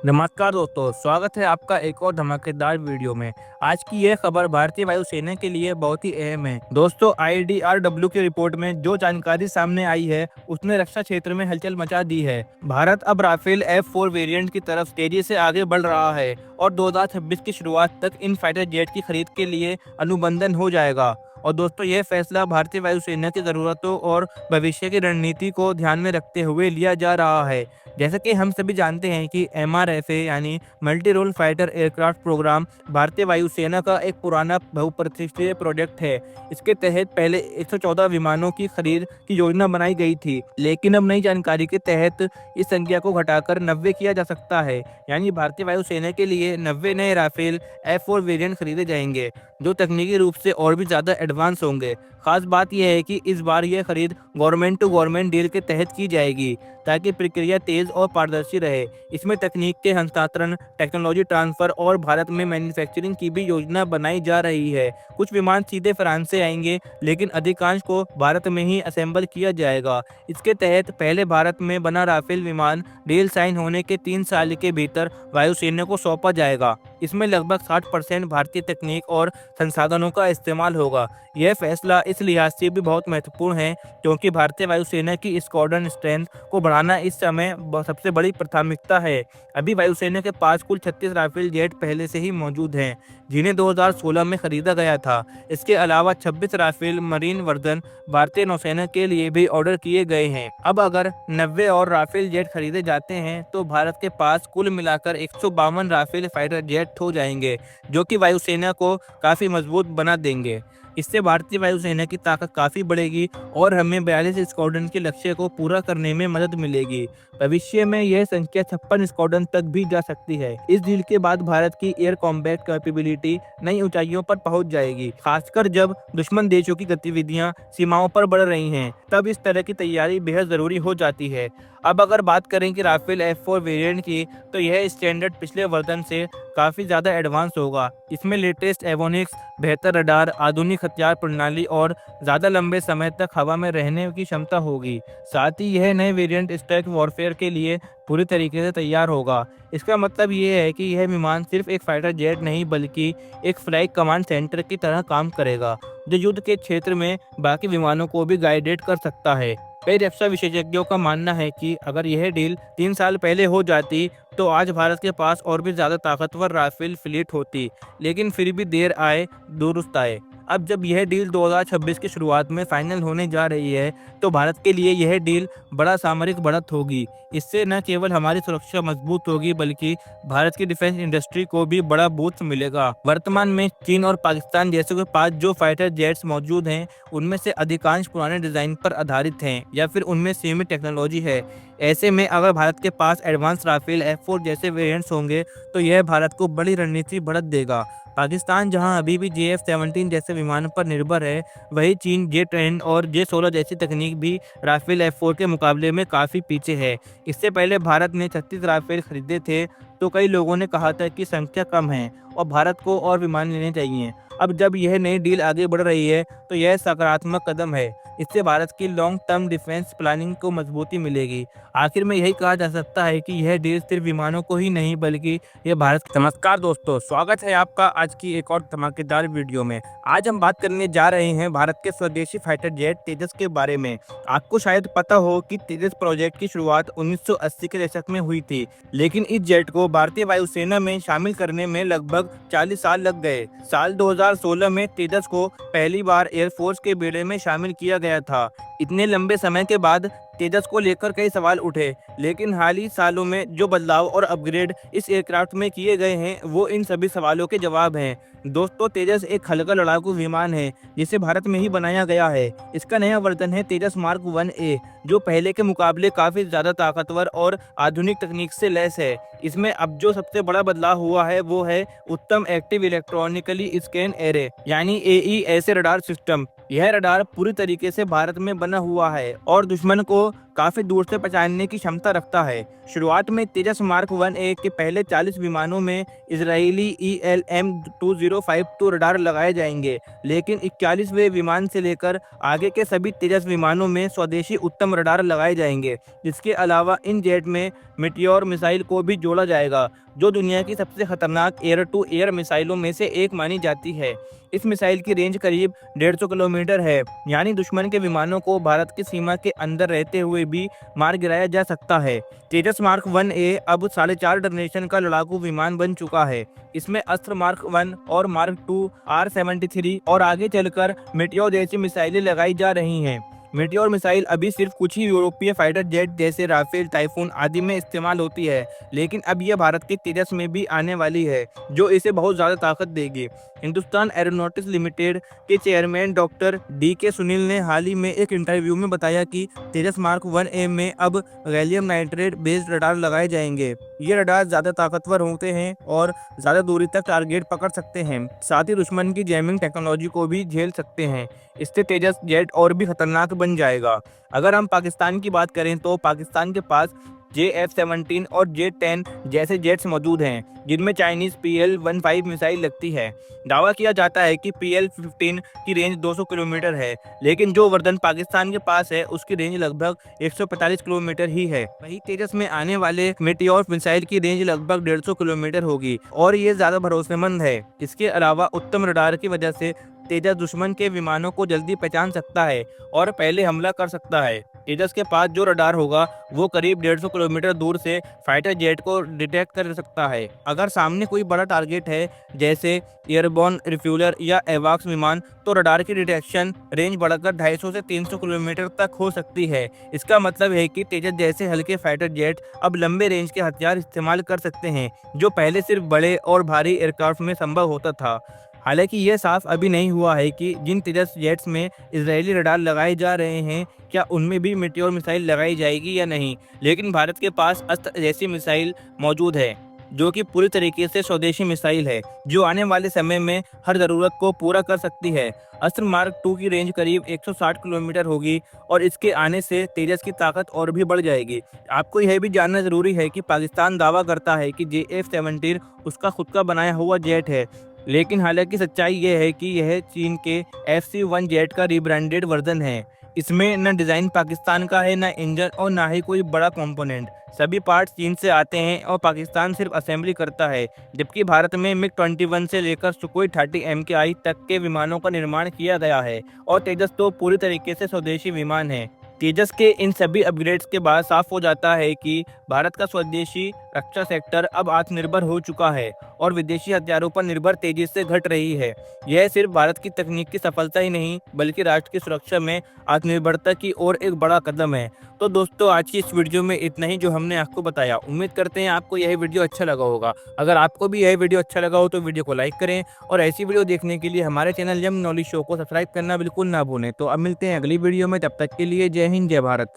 नमस्कार दोस्तों, स्वागत है आपका एक और धमाकेदार वीडियो में। आज की यह खबर भारतीय वायुसेना के लिए बहुत ही अहम है। दोस्तों, IDRW की रिपोर्ट में जो जानकारी सामने आई है उसने रक्षा क्षेत्र में हलचल मचा दी है। भारत अब राफेल F4 वेरिएंट की तरफ तेजी से आगे बढ़ रहा है और 2026 की शुरुआत तक इन फाइटर जेट की खरीद के लिए अनुबंधन हो जाएगा। और दोस्तों, यह फैसला भारतीय वायुसेना की जरूरतों और भविष्य की रणनीति को ध्यान में रखते हुए लिया जा रहा है। जैसा कि हम सभी जानते हैं कि MRFA यानी multi role fighter aircraft programme भारतीय वायुसेना का एक पुराना बहुप्रतिष्ठित प्रोजेक्ट है। इसके तहत पहले 114 विमानों की खरीद की योजना बनाई गई थी, लेकिन अब नई जानकारी के तहत इस संख्या को घटाकर 90 किया जा सकता है। यानी भारतीय वायुसेना के लिए 90 नए राफेल F4 वेरिएंट खरीदे जाएंगे, जो तकनीकी रूप से और भी ज्यादा एडवांस होंगे। खास बात यह है कि इस बार यह खरीद गवर्नमेंट टू गवर्नमेंट डील के तहत की जाएगी, ताकि प्रक्रिया तेज और पारदर्शी रहे। इसमें तकनीक के हस्तांतरण, टेक्नोलॉजी ट्रांसफर और भारत में मैन्युफैक्चरिंग की भी योजना बनाई जा रही है। कुछ विमान सीधे फ्रांस से आएंगे, लेकिन अधिकांश को भारत में ही असेंबल किया जाएगा। इसके तहत पहले भारत में बना राफेल विमान डील साइन होने के 3 साल के भीतर वायुसेना को सौंपा जाएगा। इसमें लगभग 60% भारतीय तकनीक और संसाधनों का इस्तेमाल होगा। यह फैसला इस लिहाज से भी बहुत महत्वपूर्ण है क्योंकि भारतीय वायुसेना की स्क्वाड्रन स्ट्रेंथ को बढ़ाना इस समय सबसे बड़ी प्राथमिकता है। अभी वायुसेना के पास कुल 36 राफेल जेट पहले से ही मौजूद हैं, जिन्हें 2016 में खरीदा गया था। इसके अलावा 26 राफेल मरीन वर्जन भारतीय नौसेना के लिए भी ऑर्डर किए गए हैं। अब अगर 90 और राफेल जेट खरीदे जाते हैं तो भारत के पास कुल मिलाकर 152 राफेल फाइटर जेट हो जाएंगे, जो कि वायुसेना को काफी मजबूत बना देंगे। इससे भारतीय वायुसेना की ताकत काफी बढ़ेगी और हमें 42 स्क्वाड्रन के लक्ष्य को पूरा करने में मदद मिलेगी। भविष्य में यह संख्या 56 स्क्वाड्रन तक भी जा सकती है। इस डील के बाद भारत की एयर कॉम्बैट कैपेबिलिटी नई ऊंचाइयों पर पहुंच जाएगी, खासकर जब दुश्मन देशों की गतिविधियां सीमाओं पर बढ़ रही हैं। तब इस तरह की तैयारी बेहद जरूरी हो जाती है। अब अगर बात करें कि राफेल F4 वेरिएंट की, तो यह स्टैंडर्ड पिछले वर्जन से काफी ज्यादा एडवांस होगा। इसमें लेटेस्ट एवियोनिक्स, बेहतर रडार, आधुनिक हथियार प्रणाली और ज्यादा लंबे समय तक हवा में रहने की क्षमता होगी। साथ ही यह नए वेरिएंट स्ट्राइक वॉरफेयर के लिए पूरी तरीके से तैयार होगा। इसका मतलब ये है कि यह विमान सिर्फ एक फाइटर जेट नहीं बल्कि एक फ्लाइट कमांड सेंटर की तरह काम करेगा, जो युद्ध के क्षेत्र में बाकी विमानों को भी गाइडेड कर सकता है। कई रक्षा विशेषज्ञों का मानना है कि अगर यह डील 3 साल पहले हो जाती तो आज भारत के पास और भी ज्यादा ताकतवर राफेल फ्लीट होती, लेकिन फिर भी देर आए दुरुस्त आए। अब जब यह डील 2026 की शुरुआत में फाइनल होने जा रही है, तो भारत के लिए यह डील बड़ा सामरिक बढ़त होगी। इससे न केवल हमारी सुरक्षा मजबूत होगी बल्कि भारत की डिफेंस इंडस्ट्री को भी बड़ा बूस्ट मिलेगा। वर्तमान में चीन और पाकिस्तान जैसे के पास जो फाइटर जेट्स मौजूद हैं, उनमें से अधिकांश पुराने डिजाइन पर आधारित हैं या फिर उनमें सीमित टेक्नोलॉजी है। ऐसे में अगर भारत के पास एडवांस राफेल F4 जैसे वेरिएंट्स होंगे तो यह भारत को बड़ी रणनीति बढ़त देगा। पाकिस्तान जहां अभी भी JF-17 जैसे विमानों पर निर्भर है, वहीं चीन J-10 और J-16 जैसी तकनीक भी राफेल F4 के मुकाबले में काफ़ी पीछे है। इससे पहले भारत ने 36 राफेल खरीदे थे, तो कई लोगों ने कहा था कि संख्या कम है और भारत को और विमान लेने चाहिए। अब जब यह नई डील आगे बढ़ रही है तो यह सकारात्मक कदम है। इससे भारत की लॉन्ग टर्म डिफेंस प्लानिंग को मजबूती मिलेगी। आखिर में यही कहा जा सकता है कि यह डील सिर्फ विमानों को ही नहीं बल्कि यह भारत। नमस्कार दोस्तों, स्वागत है आपका आज की एक और धमाकेदार वीडियो में। आज हम बात करने जा रहे हैं भारत के स्वदेशी फाइटर जेट तेजस के बारे में। आपको शायद पता हो कि तेजस प्रोजेक्ट की शुरुआत 1980 के दशक में हुई थी, लेकिन इस जेट को भारतीय वायुसेना में शामिल करने में लगभग 40 साल लग गए। साल 2016 में तेजस को पहली बार एयरफोर्स के बेड़े में शामिल किया गया था। इतने लंबे समय के बाद तेजस को लेकर कई सवाल उठे, लेकिन हाल ही सालों में जो बदलाव और अपग्रेड इस एयरक्राफ्ट में किए गए हैं, वो इन सभी सवालों के जवाब हैं। दोस्तों, तेजस एक हल्का लड़ाकू विमान है जिसे भारत में ही बनाया गया है। इसका नया वर्जन है तेजस मार्क 1A, जो पहले के मुकाबले काफी ज्यादा ताकतवर और आधुनिक तकनीक से लैस है। इसमें अब जो सबसे बड़ा बदलाव हुआ है वो है उत्तम एक्टिव इलेक्ट्रॉनिकली स्कैन एरे यानी AES रडार सिस्टम। यह रडार पूरी तरीके से भारत में बना हुआ है और दुश्मन को काफी दूर से पहचानने की क्षमता रखता है। शुरुआत में तेजस मार्क 1A के पहले 40 विमानों में इजरायली ELM-2052 रडार लगाए जाएंगे, लेकिन 41वें विमान से लेकर आगे के सभी तेजस विमानों में स्वदेशी उत्तम रडार लगाए जाएंगे। जिसके अलावा इन जेट में मेटियोर मिसाइल को भी जोड़ा जाएगा, जो दुनिया की सबसे खतरनाक एयर टू एयर मिसाइलों में से एक मानी जाती है। इस मिसाइल की रेंज करीब 150 किलोमीटर है, यानी दुश्मन के विमानों को भारत की सीमा के अंदर रहते हुए भी मार गिराया जा सकता है। तेजस मार्क 1A अब 4.5 जनरेशन का लड़ाकू विमान बन चुका है। इसमें अस्त्र मार्क 1 और मार्क 2 R-73 और आगे चलकर मेटियोर जैसी मिसाइलें लगाई जा रही हैं। मेटियोर मिसाइल अभी सिर्फ कुछ ही यूरोपीय फाइटर जेट जैसे राफेल, टाइफून आदि में इस्तेमाल होती है, लेकिन अब यह भारत के तेजस में भी आने वाली है, जो इसे बहुत ज़्यादा ताकत देगी। हिंदुस्तान एरोनॉटिक्स लिमिटेड के चेयरमैन डॉक्टर DK सुनील ने हाल ही में एक इंटरव्यू में बताया कि तेजस मार्क 1A में अब गैलियम नाइट्रेट बेस्ड रडार लगाए जाएंगे। ये रडार ज़्यादा ताकतवर होते हैं और ज़्यादा दूरी तक टारगेट पकड़ सकते हैं, साथ ही दुश्मन की जैमिंग टेक्नोलॉजी को भी झेल सकते हैं। इससे तेजस जेट और भी खतरनाक बन जाएगा। अगर हम पाकिस्तान की बात करें तो पाकिस्तान के पास JF-17 और J-10 जैसे जेट्स मौजूद हैं, जिनमें चाइनीज PL-15 मिसाइल लगती है। दावा किया जाता है कि PL-15 की रेंज 200 किलोमीटर है, लेकिन जो वर्जन पाकिस्तान के पास है उसकी रेंज लगभग 145 किलोमीटर ही है। वहीं तेजस में आने वाले मेटियोर मिसाइल की रेंज लगभग 150 किलोमीटर होगी और ये ज्यादा भरोसेमंद है। इसके अलावा उत्तम रडार की वजह से तेजस दुश्मन के विमानों को जल्दी पहचान सकता है और पहले हमला कर सकता है। तेजस के पास जो रडार होगा वो करीब 150 किलोमीटर दूर से फाइटर जेट को डिटेक्ट कर सकता है। अगर सामने कोई बड़ा टारगेट है जैसे एयरबॉर्न रिफ्यूलर या एवाक्स विमान, तो रडार की डिटेक्शन रेंज बढ़कर 250 से 300 किलोमीटर तक हो सकती है। इसका मतलब है कि तेजस जैसे हल्के फाइटर जेट अब लंबे रेंज के हथियार इस्तेमाल कर सकते हैं, जो पहले सिर्फ बड़े और भारी एयरक्राफ्ट में संभव होता था। हालांकि यह साफ अभी नहीं हुआ है कि जिन तेजस जेट्स में इजरायली रडार लगाए जा रहे हैं, क्या उनमें भी मेटियोर मिसाइल लगाई जाएगी या नहीं, लेकिन भारत के पास अस्त्र जैसी मिसाइल मौजूद है, जो कि पूरी तरीके से स्वदेशी मिसाइल है, जो आने वाले समय में हर ज़रूरत को पूरा कर सकती है। अस्त्र मार्क 2 की रेंज करीब 160 किलोमीटर होगी और इसके आने से तेजस की ताकत और भी बढ़ जाएगी। आपको यह भी जानना जरूरी है कि पाकिस्तान दावा करता है कि JF-17 उसका खुद का बनाया हुआ जेट है, लेकिन हालांकि सच्चाई ये है कि यह चीन के FC-1 जेट का रिब्रांडेड वर्जन है। इसमें न डिज़ाइन पाकिस्तान का है, न इंजन और ना ही कोई बड़ा कंपोनेंट। सभी पार्ट्स चीन से आते हैं और पाकिस्तान सिर्फ असेंबली करता है, जबकि भारत में MiG-21 से लेकर सुखोई 30 MKI तक के विमानों का निर्माण किया गया है और तेजस तो पूरी तरीके से स्वदेशी विमान है। तेजस के इन सभी अपग्रेड्स के बाद साफ हो जाता है कि भारत का स्वदेशी रक्षा सेक्टर अब आत्मनिर्भर हो चुका है और विदेशी हथियारों पर निर्भर तेजी से घट रही है। यह सिर्फ भारत की तकनीक की सफलता ही नहीं, बल्कि राष्ट्र की सुरक्षा में आत्मनिर्भरता की ओर एक बड़ा कदम है। तो दोस्तों, आज की इस वीडियो में इतना ही जो हमने आपको बताया। उम्मीद करते हैं आपको यह वीडियो अच्छा लगा होगा। अगर आपको भी यह वीडियो अच्छा लगा हो तो वीडियो को लाइक करें और ऐसी वीडियो देखने के लिए हमारे चैनल यम नॉलेज शो को सब्सक्राइब करना बिल्कुल ना भूलें। तो अब मिलते हैं अगली वीडियो में, तब तक के लिए जय हिंद, जय भारत।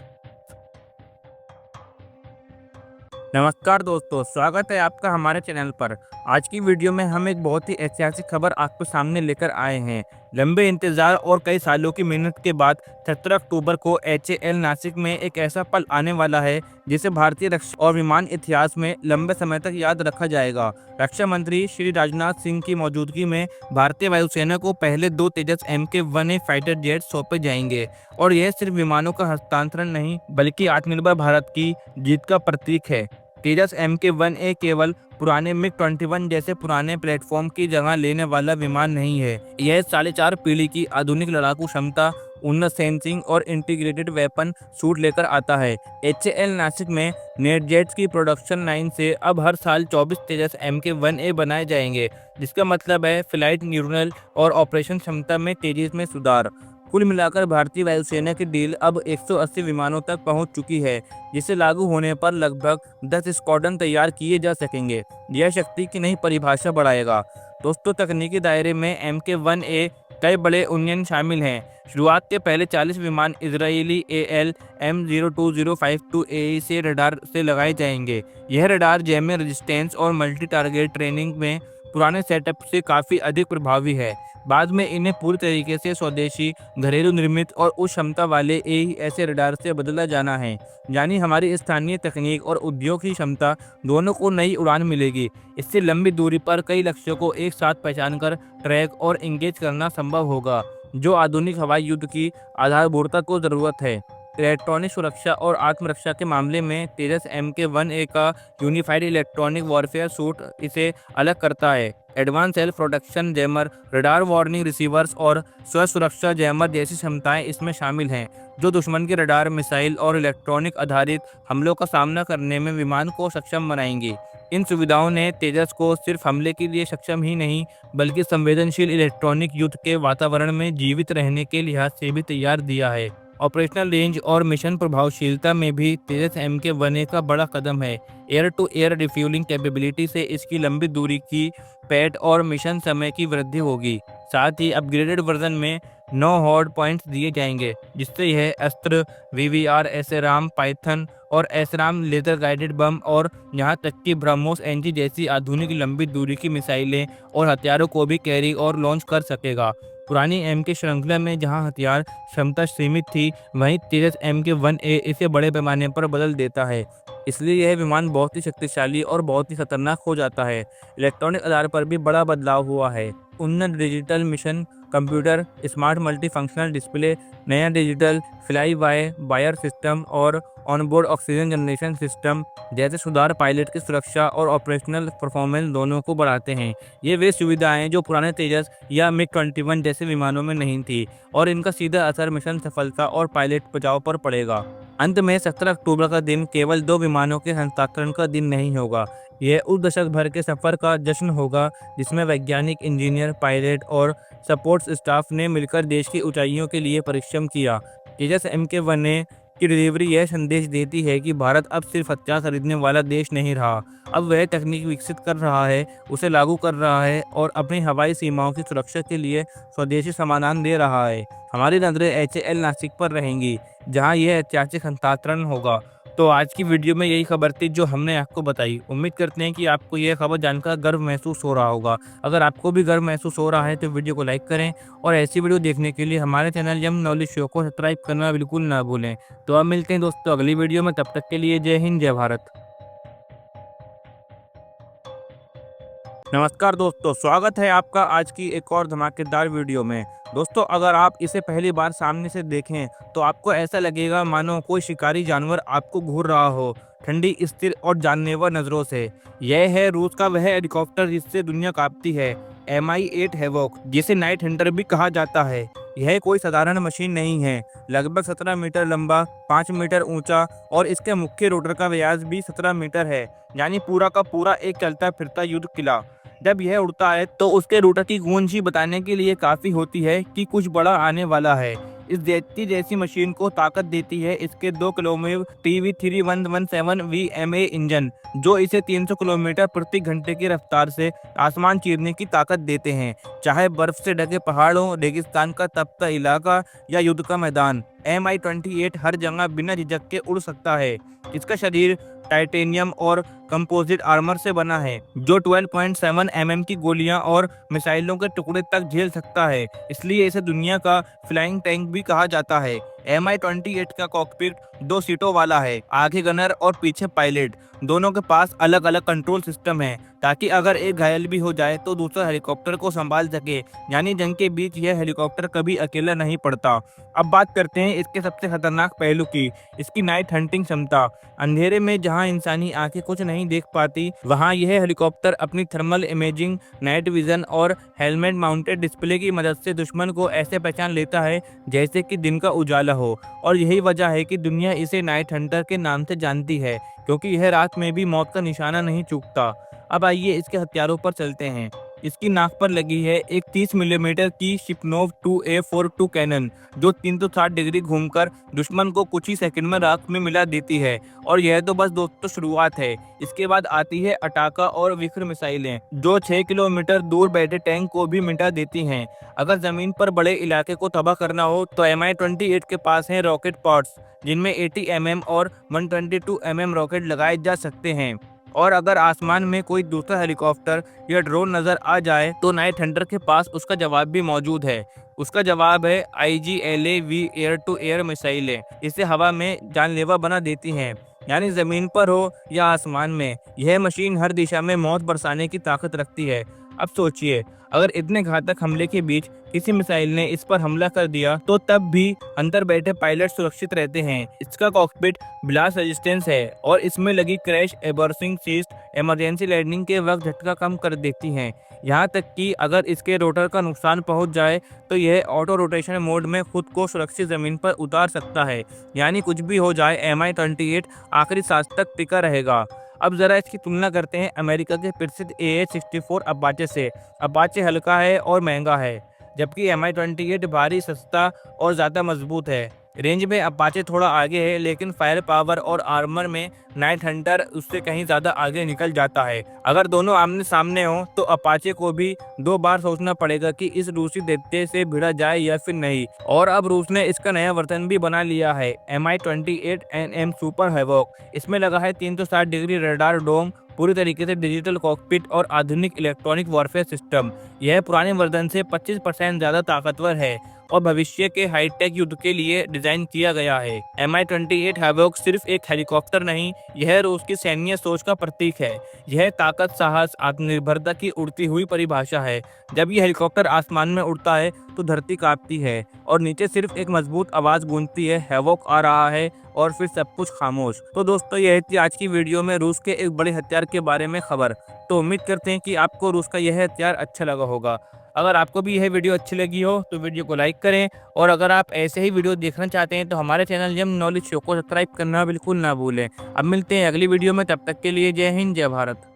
नमस्कार दोस्तों, स्वागत है आपका हमारे चैनल पर। आज की वीडियो में हम एक बहुत ही ऐतिहासिक खबर आपके सामने लेकर आए हैं। लंबे इंतजार और कई सालों की मेहनत के बाद 17 अक्टूबर को HAL नासिक में एक ऐसा पल आने वाला है जिसे भारतीय रक्षा और विमान इतिहास में लंबे समय तक याद रखा जाएगा। रक्षा मंत्री श्री राजनाथ सिंह की मौजूदगी में भारतीय वायुसेना को पहले 2 तेजस MK-1A फाइटर जेट सौंपे जाएंगे और यह सिर्फ विमानों का हस्तांतरण नहीं, बल्कि आत्मनिर्भर भारत की जीत का प्रतीक है। तेजस MK-1A केवल पुराने MiG-21 जैसे पुराने प्लेटफॉर्म की जगह लेने वाला विमान नहीं है। यह 4.5 पीढ़ी की आधुनिक लड़ाकू क्षमता, उन्नत सेंसिंग और इंटीग्रेटेड वेपन सूट लेकर आता है। HAL नासिक में नेटजेट्स की प्रोडक्शन लाइन से अब हर साल 24 तेजस MK-1A बनाए जाएंगे, जिसका मतलब है फ्लाइट न्यूट्रल और ऑपरेशन क्षमता में तेजी में सुधार। कुल मिलाकर भारतीय वायुसेना की डील अब 180 विमानों तक पहुंच चुकी है, जिसे लागू होने पर लगभग 10 स्क्वाड्रन तैयार किए जा सकेंगे। यह शक्ति की नई परिभाषा बढ़ाएगा। दोस्तों, तकनीकी दायरे में MK-1A कई बड़े उन्नयन शामिल हैं। शुरुआत के पहले 40 विमान इजरायली AL-M02052 AE से रडार से लगाए जाएंगे। यह रडार जैमिंग रेजिस्टेंस और मल्टी टारगेट ट्रेनिंग में पुराने सेटअप से काफ़ी अधिक प्रभावी है। बाद में इन्हें पूरी तरीके से स्वदेशी, घरेलू निर्मित और उच्च क्षमता वाले ऐसे रडार से बदला जाना है, यानी हमारी स्थानीय तकनीक और उद्योग की क्षमता दोनों को नई उड़ान मिलेगी। इससे लंबी दूरी पर कई लक्ष्यों को एक साथ पहचान कर ट्रैक और इंगेज करना संभव होगा, जो आधुनिक हवाई युद्ध की आधारभूतता को ज़रूरत है। इलेक्ट्रॉनिक सुरक्षा और आत्मरक्षा के मामले में तेजस MK-1A का यूनिफाइड इलेक्ट्रॉनिक वॉरफेयर सूट इसे अलग करता है। Advance self protection jammer, radar warning receivers और स्व सुरक्षा जैमर जैसी क्षमताएं इसमें शामिल हैं, जो दुश्मन के रडार, मिसाइल और इलेक्ट्रॉनिक आधारित हमलों का सामना करने में विमान को सक्षम बनाएंगी। इन सुविधाओं ने तेजस को सिर्फ हमले के लिए सक्षम ही नहीं, बल्कि संवेदनशील इलेक्ट्रॉनिक युद्ध के वातावरण में जीवित रहने के लिहाज से भी तैयार दिया है। ऑपरेशनल रेंज और मिशन प्रभावशीलता में भी तेजस MK-1A का बड़ा कदम है। Air to air refuelling capability से इसकी लंबी दूरी की पैठ और मिशन समय की वृद्धि होगी। साथ ही अपग्रेडेड वर्जन में 9 हॉर्ड पॉइंट्स दिए जाएंगे, जिससे यह अस्त्र, VVR, एसराम पाइथन और एसराम लेजर गाइडेड बम और यहाँ तक कि ब्रह्मोस NG जैसी आधुनिक लंबी दूरी की मिसाइलें और हथियारों को भी कैरी और लॉन्च कर सकेगा। पुरानी MK श्रृंखला में जहां हथियार क्षमता सीमित थी, वहीं तेजस MK-1A इसे बड़े पैमाने पर बदल देता है। इसलिए यह विमान बहुत ही शक्तिशाली और बहुत ही खतरनाक हो जाता है। इलेक्ट्रॉनिक आधार पर भी बड़ा बदलाव हुआ है। उन्नत digital mission computer, smart multifunctional display, नया digital fly by wire system और ऑनबोर्ड ऑक्सीजन जनरेशन सिस्टम जैसे सुधार पायलट की सुरक्षा और ऑपरेशनल परफॉर्मेंस दोनों को बढ़ाते हैं। ये वे सुविधाएं जो पुराने तेजस या MiG-21 जैसे विमानों में नहीं थी, और इनका सीधा असर मिशन सफलता और पायलट बचाव पर पड़ेगा। अंत में 17 अक्टूबर का दिन केवल 2 विमानों के हस्तांतरण का दिन नहीं होगा, यह उस दशक भर के सफर का जश्न होगा जिसमें वैज्ञानिक, इंजीनियर, पायलट और सपोर्ट स्टाफ ने मिलकर देश की ऊंचाइयों के लिए परिश्रम किया। तेजस MK-1A की डिलीवरी यह संदेश देती है कि भारत अब सिर्फ हथियार खरीदने वाला देश नहीं रहा, अब वह तकनीक विकसित कर रहा है, उसे लागू कर रहा है और अपनी हवाई सीमाओं की सुरक्षा के लिए स्वदेशी समाधान दे रहा है। हमारी नजरें HAL नासिक पर रहेंगी, जहां यह ऐतिहासिक हस्तांतरण होगा। तो आज की वीडियो में यही खबर थी जो हमने आपको बताई। उम्मीद करते हैं कि आपको यह खबर जानकर गर्व महसूस हो रहा होगा। अगर आपको भी गर्व महसूस हो रहा है तो वीडियो को लाइक करें, और ऐसी वीडियो देखने के लिए हमारे चैनल यम नॉलेज शो को सब्सक्राइब करना बिल्कुल ना भूलें। तो अब मिलते हैं दोस्तों अगली वीडियो में, तब तक के लिए जय हिंद, जय भारत। नमस्कार दोस्तों, स्वागत है आपका आज की एक और धमाकेदार वीडियो में। दोस्तों, अगर आप इसे पहली बार सामने से देखें तो आपको ऐसा लगेगा मानो कोई शिकारी जानवर आपको घूर रहा हो, ठंडी, स्थिर और जानलेवा नज़रों से। यह है रूस का वह हेलीकॉप्टर जिससे दुनिया कांपती है, Mi-8 हैवॉक, जिसे नाइट हंटर भी कहा जाता है। यह कोई साधारण मशीन नहीं है। लगभग 17 मीटर लंबा, 5 मीटर ऊंचा और इसके मुख्य रोटर का व्यास भी 17 मीटर है, यानी पूरा का पूरा एक चलता फिरता युद्ध किला। जब यह उड़ता है तो उसके रोटर की गूंज ही बताने के लिए काफ़ी होती है कि कुछ बड़ा आने वाला है। इस जेटकी जैसी मशीन को ताकत देती है इसके 2 किलोमीटर TV3117 VMA इंजन, जो इसे 300 किलोमीटर प्रति घंटे की रफ्तार से आसमान चीरने की ताकत देते हैं, चाहे बर्फ से ढके पहाड़ों, रेगिस्तान का तपता इलाका या युद्ध का मैदान। Mi-28 हर जगह बिना झिझक के उड़ सकता है। इसका शरीर टाइटेनियम और कंपोजिट आर्मर से बना है, जो 12.7 mm की गोलियां और मिसाइलों के टुकड़े तक झेल सकता है। इसलिए इसे दुनिया का फ्लाइंग टैंक भी कहा जाता है। Mi-28 का कॉकपिट 2 सीटों वाला है, आगे गनर और पीछे पायलट। दोनों के पास अलग अलग कंट्रोल सिस्टम है, ताकि अगर एक घायल भी हो जाए तो दूसरा हेलीकॉप्टर को संभाल सके, यानी जंग के बीच यह हेलीकॉप्टर कभी अकेला नहीं पड़ता। अब बात करते हैं इसके सबसे खतरनाक पहलू की, इसकी नाइट हंटिंग क्षमता। अंधेरे में जहां इंसानी आंखें कुछ नहीं देख पाती, वहां यह हेलीकॉप्टर अपनी थर्मल इमेजिंग, नाइट विजन और हेलमेट माउंटेड डिस्प्ले की मदद से दुश्मन को ऐसे पहचान लेता है जैसे कि दिन का उजाला हो। और यही वजह है कि दुनिया इसे नाइट हंटर के नाम से जानती है, क्योंकि यह रात में भी मौत का निशाना नहीं चूकता। अब आइए इसके हथियारों पर चलते हैं। इसकी नाक पर लगी है एक 30 मिलीमीटर की शिपनोव 2A42 कैनन, जो 360 डिग्री घूमकर दुश्मन को कुछ ही सेकंड में राख में मिला देती है। और यह तो बस दोस्तों शुरुआत है। इसके बाद आती है अटाका और विक्र मिसाइलें, जो 6 किलोमीटर दूर बैठे टैंक को भी मिटा देती हैं। अगर जमीन पर बड़े इलाके को तबाह करना हो तो Mi-28 के पास हैं रॉकेट पॉड्स, जिनमें 80 mm और 122 mm रॉकेट लगाए जा सकते हैं। और अगर आसमान में कोई दूसरा हेलीकॉप्टर या ड्रोन नजर आ जाए तो नाइट हंटर के पास उसका जवाब भी मौजूद है। उसका जवाब है IGLAV एयर टू एयर मिसाइलें। इसे हवा में जानलेवा बना देती हैं, यानी जमीन पर हो या आसमान में, यह मशीन हर दिशा में मौत बरसाने की ताकत रखती है। अब सोचिए, अगर इतने घातक हमले के बीच किसी मिसाइल ने इस पर हमला कर दिया तो तब भी अंदर बैठे पायलट सुरक्षित रहते हैं। इसका कॉकपिट ब्लास्ट रेजिस्टेंस है और इसमें लगी क्रैश एबर्सिंग सिस्ट इमरजेंसी लैंडिंग के वक्त झटका कम कर देती हैं। यहाँ तक कि अगर इसके रोटर का नुकसान पहुंच जाए तो यह ऑटो रोटेशन मोड में खुद को सुरक्षित जमीन पर उतार सकता है, यानी कुछ भी हो जाए Mi-28 आखिरी सांस तक टिका रहेगा। अब जरा इसकी तुलना करते हैं अमेरिका के प्रसिद्ध AH-64 अपाचे से। अपाचे हल्का है और महंगा है, जबकि Mi-28 भारी, सस्ता और ज़्यादा मजबूत है। रेंज में अपाचे थोड़ा आगे है, लेकिन फायर पावर और आर्मर में नाइट हंटर उससे कहीं ज़्यादा आगे निकल जाता है। अगर दोनों आमने सामने हो तो अपाचे को भी 2 बार सोचना पड़ेगा कि इस रूसी दैत्य से भिड़ा जाए या फिर नहीं। और अब रूस ने इसका नया वर्जन भी बना लिया है, Mi-28NM सुपर हैवॉक। इसमें लगा है 360 डिग्री रडार डोम, पूरी तरीके से डिजिटल कॉकपिट और आधुनिक इलेक्ट्रॉनिक वॉरफेयर सिस्टम। यह पुराने वर्जन से 25% ज़्यादा ताकतवर है और भविष्य के हाईटेक युद्ध के लिए डिजाइन किया गया है। Mi-28 हैवॉक सिर्फ एक हेलीकॉप्टर नहीं, यह रूस की सैन्य सोच का प्रतीक है। यह ताकत, साहस, आत्मनिर्भरता की उड़ती हुई परिभाषा है। जब यह हेलीकॉप्टर आसमान में उड़ता है तो धरती कांपती है और नीचे सिर्फ एक मजबूत आवाज गूंजती है, हैवॉक आ रहा है, और फिर सब कुछ खामोश। तो दोस्तों, यह थी आज की वीडियो में रूस के एक बड़े हथियार के बारे में खबर। तो उम्मीद करते हैं कि आपको रूस का यह हथियार अच्छा लगा होगा। अगर आपको भी यह वीडियो अच्छी लगी हो तो वीडियो को लाइक करें, और अगर आप ऐसे ही वीडियो देखना चाहते हैं तो हमारे चैनल जेम नॉलेज शो को सब्सक्राइब करना बिल्कुल ना भूलें। अब मिलते हैं अगली वीडियो में, तब तक के लिए जय हिंद, जय भारत।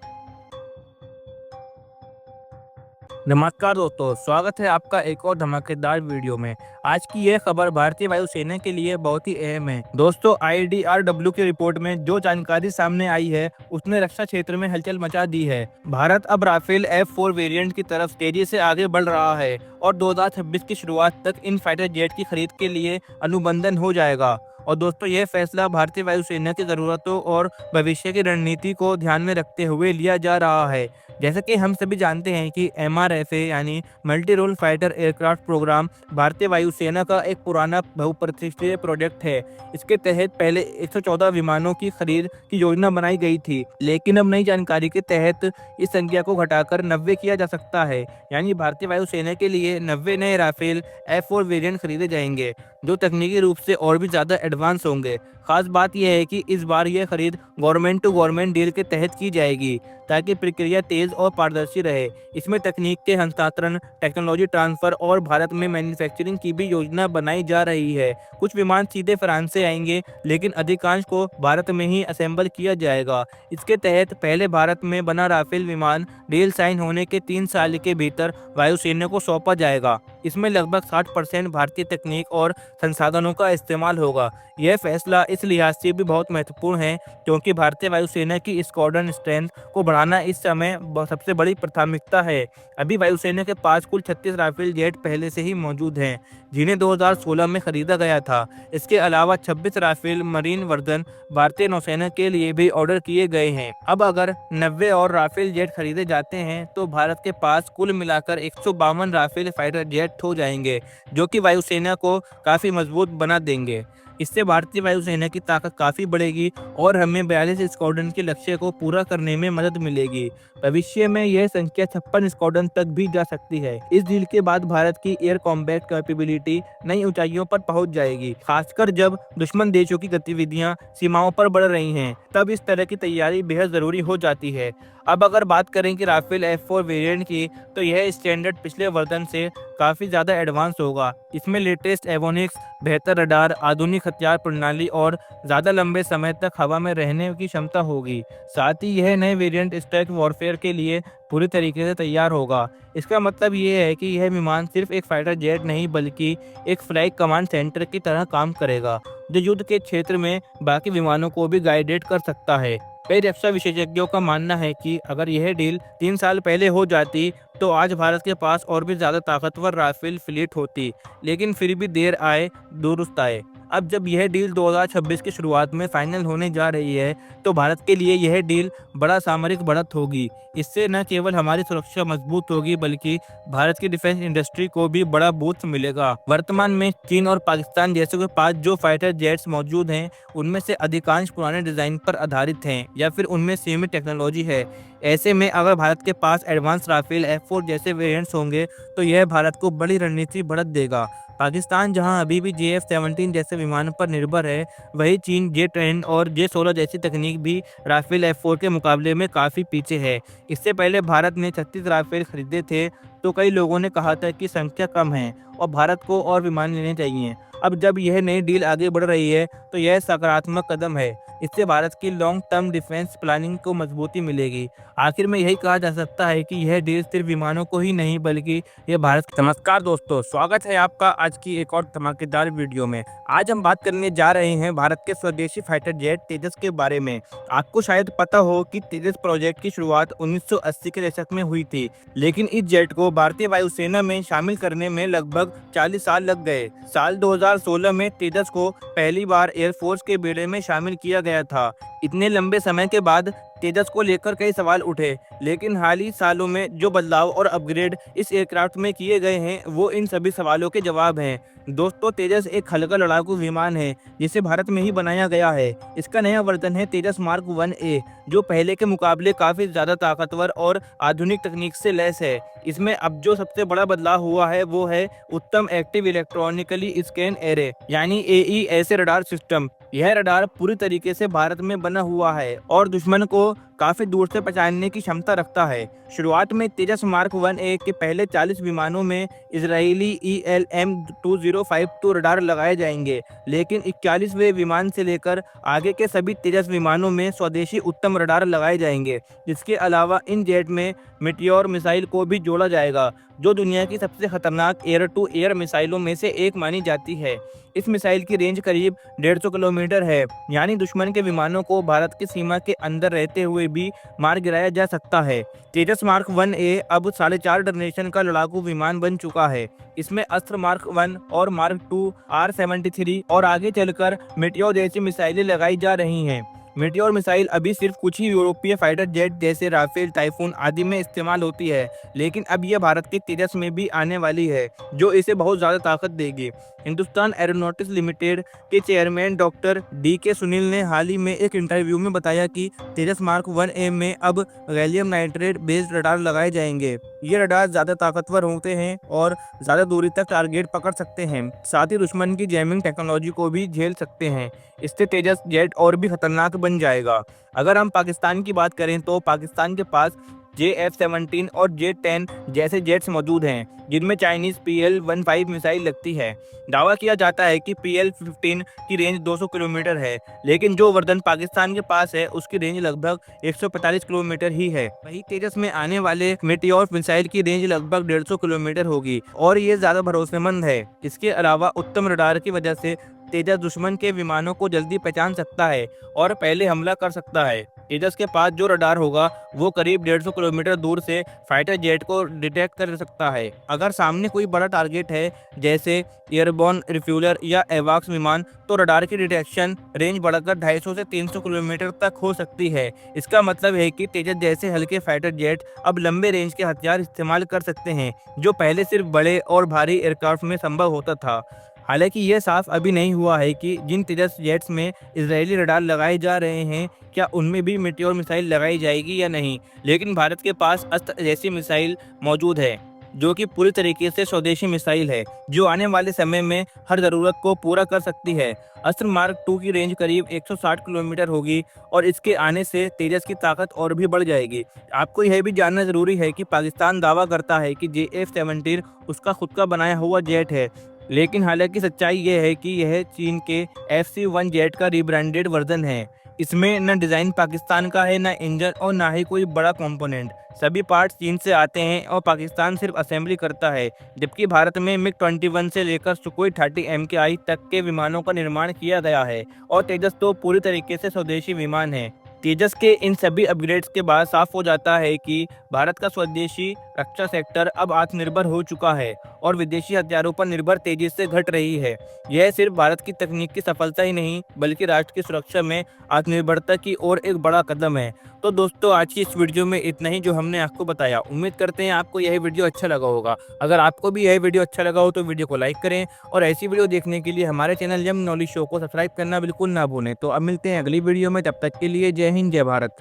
नमस्कार दोस्तों, स्वागत है आपका एक और धमाकेदार वीडियो में। आज की यह खबर भारतीय वायुसेना के लिए बहुत ही अहम है। दोस्तों, IDRW की रिपोर्ट में जो जानकारी सामने आई है उसने रक्षा क्षेत्र में हलचल मचा दी है। भारत अब राफेल F4 वेरिएंट की तरफ तेजी से आगे बढ़ रहा है और 2026 की शुरुआत तक इन फाइटर जेट की खरीद के लिए अनुबंधन हो जाएगा। और दोस्तों, यह फैसला भारतीय वायुसेना की ज़रूरतों और भविष्य की रणनीति को ध्यान में रखते हुए लिया जा रहा है। जैसा कि हम सभी जानते हैं कि MRFA यानी multi role fighter aircraft programme भारतीय वायुसेना का एक पुराना बहुप्रतिष्ठित प्रोजेक्ट है। इसके तहत पहले 114 विमानों की खरीद की योजना बनाई गई थी, लेकिन अब नई जानकारी के तहत इस संख्या को घटाकर 90 किया जा सकता है। यानी भारतीय वायुसेना के लिए 90 नए राफेल F4 वेरिएंट खरीदे जाएंगे, जो तकनीकी रूप से और भी ज़्यादा एडवांस होंगे। खास बात यह है कि इस बार यह खरीद गवर्नमेंट टू गवर्नमेंट डील के तहत की जाएगी, ताकि प्रक्रिया तेज और पारदर्शी रहे। इसमें तकनीक के हस्तांतरण, टेक्नोलॉजी ट्रांसफर और भारत में मैन्युफैक्चरिंग की भी योजना बनाई जा रही है। कुछ विमान सीधे फ्रांस से आएंगे, लेकिन अधिकांश को भारत में ही असेंबल किया जाएगा। इसके तहत पहले भारत में बना राफेल विमान डील साइन होने के 3 साल के भीतर वायुसेना को सौंपा जाएगा। इसमें लगभग 60% भारतीय तकनीक और संसाधनों का इस्तेमाल होगा। यह फैसला इस लिहाज से भी बहुत महत्वपूर्ण है क्योंकि भारतीय वायुसेना की स्क्वाड्रन स्ट्रेंथ को बढ़ाना इस समय सबसे बड़ी प्राथमिकता है। अभी वायुसेना के पास कुल 36 राफेल जेट पहले से ही मौजूद हैं, जिन्हें 2016 में खरीदा गया था। इसके अलावा 26 राफेल मरीन वर्जन भारतीय नौसेना के लिए भी ऑर्डर किए गए हैं। अब अगर 90 और राफेल जेट खरीदे जाते हैं तो भारत के पास कुल मिलाकर 152 राफेल फाइटर जेट हो जाएंगे, जो कि वायुसेना को काफ़ी मजबूत बना देंगे। इससे भारतीय वायुसेना की ताकत काफ़ी बढ़ेगी और हमें 42 स्क्वाड्रन के लक्ष्य को पूरा करने में मदद मिलेगी। भविष्य में यह संख्या 56 स्क्वाड्रन तक भी जा सकती है। इस डील के बाद भारत की एयर कॉम्बैट कैपेबिलिटी नई ऊंचाइयों पर पहुंच जाएगी, खासकर जब दुश्मन देशों की गतिविधियां सीमाओं पर बढ़ रही हैं। तब इस तरह की तैयारी बेहद ज़रूरी हो जाती है। अब अगर बात करें कि राफेल F4 वेरिएंट की, तो यह स्टैंडर्ड पिछले वर्जन से काफ़ी ज़्यादा एडवांस होगा। इसमें लेटेस्ट एवोनिक्स, बेहतर रडार, आधुनिक हथियार प्रणाली और ज़्यादा लंबे समय तक हवा में रहने की क्षमता होगी। साथ ही यह नए वेरिएंट स्ट्राइक वॉरफेयर के लिए पूरी तरीके से तैयार होगा। इसका मतलब ये है कि यह विमान सिर्फ एक फाइटर जेट नहीं बल्कि एक फ्लाइट कमांड सेंटर की तरह काम करेगा, जो युद्ध के क्षेत्र में बाकी विमानों को भी गाइडेड कर सकता है। कई रक्षा विशेषज्ञों का मानना है कि अगर यह डील 3 साल पहले हो जाती तो आज भारत के पास और भी ज़्यादा ताकतवर राफेल फ्लीट होती, लेकिन फिर भी देर आए दुरुस्त आए। अब जब यह डील 2026 की शुरुआत में फाइनल होने जा रही है, तो भारत के लिए यह डील बड़ा सामरिक बढ़त होगी। इससे न केवल हमारी सुरक्षा मजबूत होगी, बल्कि भारत की डिफेंस इंडस्ट्री को भी बड़ा बूस्ट मिलेगा। वर्तमान में चीन और पाकिस्तान जैसे के पास जो फाइटर जेट्स मौजूद हैं, उनमें से अधिकांश पुराने डिजाइन पर आधारित हैं या फिर उनमें सीमित टेक्नोलॉजी है। ऐसे में अगर भारत के पास एडवांस राफेल F4 जैसे वेरिएंट्स होंगे, तो यह भारत को बड़ी रणनीति बढ़त देगा। पाकिस्तान जहां अभी भी JF-17 जैसे विमानों पर निर्भर है, वहीं चीन J-10 और J-16 जैसी तकनीक भी राफेल F4 के मुकाबले में काफ़ी पीछे है। इससे पहले भारत ने 36 राफेल खरीदे थे, तो कई लोगों ने कहा था कि संख्या कम है और भारत को और विमान लेने चाहिए। अब जब यह नई डील आगे बढ़ रही है, तो यह सकारात्मक कदम है। इससे भारत की लॉन्ग टर्म डिफेंस प्लानिंग को मजबूती मिलेगी। आखिर में यही कहा जा सकता है कि यह डील सिर्फ विमानों को ही नहीं, बल्कि यह भारत। नमस्कार दोस्तों, स्वागत है आपका आज की एक और धमाकेदार वीडियो में। आज हम बात करने जा रहे हैं भारत के स्वदेशी फाइटर जेट तेजस के बारे में। आपको शायद पता हो कि तेजस प्रोजेक्ट की शुरुआत 1980 के दशक में हुई थी, लेकिन इस जेट को भारतीय वायुसेना में शामिल करने में लगभग 40 साल लग गए। साल 2016 में तेजस को पहली बार एयरफोर्स के बेड़े में शामिल किया गया था। इतने लंबे समय के बाद तेजस को लेकर कई सवाल उठे, लेकिन हाल ही सालों में जो बदलाव और अपग्रेड इस एयरक्राफ्ट में किए गए हैं, वो इन सभी सवालों के जवाब हैं। दोस्तों, तेजस एक हल्का लड़ाकू विमान है जिसे भारत में ही बनाया गया है। इसका नया वर्जन है तेजस मार्क 1A, जो पहले के मुकाबले काफी ज्यादा ताकतवर और आधुनिक तकनीक से लैस है। इसमें अब जो सबसे बड़ा बदलाव हुआ है, वो है उत्तम एक्टिव इलेक्ट्रॉनिकली स्कैन एरे यानी AESA रडार सिस्टम। यह रडार पूरी तरीके से भारत में बना हुआ है और दुश्मन को काफी दूर से पहचानने की क्षमता रखता है। शुरुआत में तेजस मार्क 1A के पहले 40 विमानों में इजरायली ELM-2052 रडार लगाए जाएंगे, लेकिन 41वें विमान से लेकर आगे के सभी तेजस विमानों में स्वदेशी उत्तम रडार लगाए जाएंगे। जिसके अलावा इन जेट में मिटियोर मिसाइल को भी जोड़ा जाएगा, जो दुनिया की सबसे खतरनाक एयर टू एयर मिसाइलों में से एक मानी जाती है। इस मिसाइल की रेंज करीब 150 किलोमीटर है, यानी दुश्मन के विमानों को भारत की सीमा के अंदर रहते हुए भी मार गिराया जा सकता है। तेजस मार्क 1A अब 4.5 जनरेशन का लड़ाकू विमान बन चुका है। इसमें अस्त्र मार्क 1 और मार्क 2 R-73 और आगे चलकर मेटियोर जैसी मिसाइलें लगाई जा रही हैं। मेटियोर मिसाइल अभी सिर्फ कुछ ही यूरोपीय फाइटर जेट जैसे राफेल, टाइफून आदि में इस्तेमाल होती है, लेकिन अब यह भारत के तेजस में भी आने वाली है, जो इसे बहुत ज्यादा ताकत देगी। हिंदुस्तान एरोनॉटिक्स लिमिटेड के चेयरमैन डॉक्टर DK सुनील ने हाल ही में एक इंटरव्यू में बताया कि तेजस मार्क 1A में अब गैलियम नाइट्रेट बेस्ड रडार लगाए जाएंगे। ये रडार ज्यादा ताकतवर होते हैं और ज्यादा दूरी तक टारगेट पकड़ सकते हैं, साथ ही दुश्मन की जैमिंग टेक्नोलॉजी को भी झेल सकते हैं। इससे तेजस जेट और भी खतरनाक बन जाएगा। अगर हम पाकिस्तान की बात करें, तो पाकिस्तान के पास JF-17 और J-10 जैसे जेट्स मौजूद हैं, जिनमें चाइनीज PL-15 मिसाइल लगती है। दावा किया जाता है कि PL-15 की रेंज 200 किलोमीटर है, लेकिन जो वर्जन पाकिस्तान के पास है, उसकी रेंज लगभग 145 किलोमीटर ही है। वहीं तेजस में आने वाले मेटियोर मिसाइल की रेंज लगभग 150 किलोमीटर होगी और ये ज्यादा भरोसेमंद है। इसके अलावा उत्तम रडार की वजह से तेजस दुश्मन के विमानों को जल्दी पहचान सकता है और पहले हमला कर सकता है। तेजस के पास जो रडार होगा, वो करीब 150 किलोमीटर दूर से फाइटर जेट को डिटेक्ट कर सकता है। अगर सामने कोई बड़ा टारगेट है, जैसे एयरबोर्न रिफ्यूलर या एवाक्स विमान, तो रडार की डिटेक्शन रेंज बढ़कर 250 से 300 किलोमीटर तक हो सकती है। इसका मतलब है कि तेजस जैसे हल्के फाइटर जेट अब लंबे रेंज के हथियार इस्तेमाल कर सकते हैं, जो पहले सिर्फ बड़े और भारी एयरक्राफ्ट में संभव होता था। हालांकि यह साफ अभी नहीं हुआ है कि जिन तेजस जेट्स में इजरायली रडार लगाए जा रहे हैं, क्या उनमें भी मेटियोर मिसाइल लगाई जाएगी या नहीं, लेकिन भारत के पास अस्त्र जैसी मिसाइल मौजूद है, जो कि पूरी तरीके से स्वदेशी मिसाइल है, जो आने वाले समय में हर ज़रूरत को पूरा कर सकती है। अस्त्र मार्क 2 की रेंज करीब 160 किलोमीटर होगी और इसके आने से तेजस की ताकत और भी बढ़ जाएगी। आपको यह भी जानना जरूरी है कि पाकिस्तान दावा करता है कि JF-17 उसका खुद का बनाया हुआ जेट है, लेकिन हालांकि सच्चाई यह है कि यह चीन के FC-1 जेट का रिब्रांडेड वर्जन है। इसमें न डिज़ाइन पाकिस्तान का है, न इंजन और ना ही कोई बड़ा कंपोनेंट। सभी पार्ट्स चीन से आते हैं और पाकिस्तान सिर्फ असेंबली करता है, जबकि भारत में MiG-21 से लेकर सुखोई 30 MKI तक के विमानों का निर्माण किया गया है और तेजस तो पूरी तरीके से स्वदेशी विमान है। तेजस के इन सभी अपग्रेड्स के बाद साफ हो जाता है कि भारत का स्वदेशी रक्षा सेक्टर अब आत्मनिर्भर हो चुका है और विदेशी हथियारों पर निर्भर तेजी से घट रही है। यह सिर्फ भारत की तकनीक की सफलता ही नहीं, बल्कि राष्ट्र की सुरक्षा में आत्मनिर्भरता की ओर एक बड़ा कदम है। तो दोस्तों, आज की इस वीडियो में इतना ही जो हमने आपको बताया। उम्मीद करते हैं आपको यह वीडियो अच्छा लगा होगा। अगर आपको भी यह वीडियो अच्छा लगा हो तो वीडियो को लाइक करें और ऐसी वीडियो देखने के लिए हमारे चैनल यम नॉलेज शो को सब्सक्राइब करना बिल्कुल ना भूलें। तो अब मिलते हैं अगली वीडियो में, तब तक के लिए जय हिंद, जय भारत।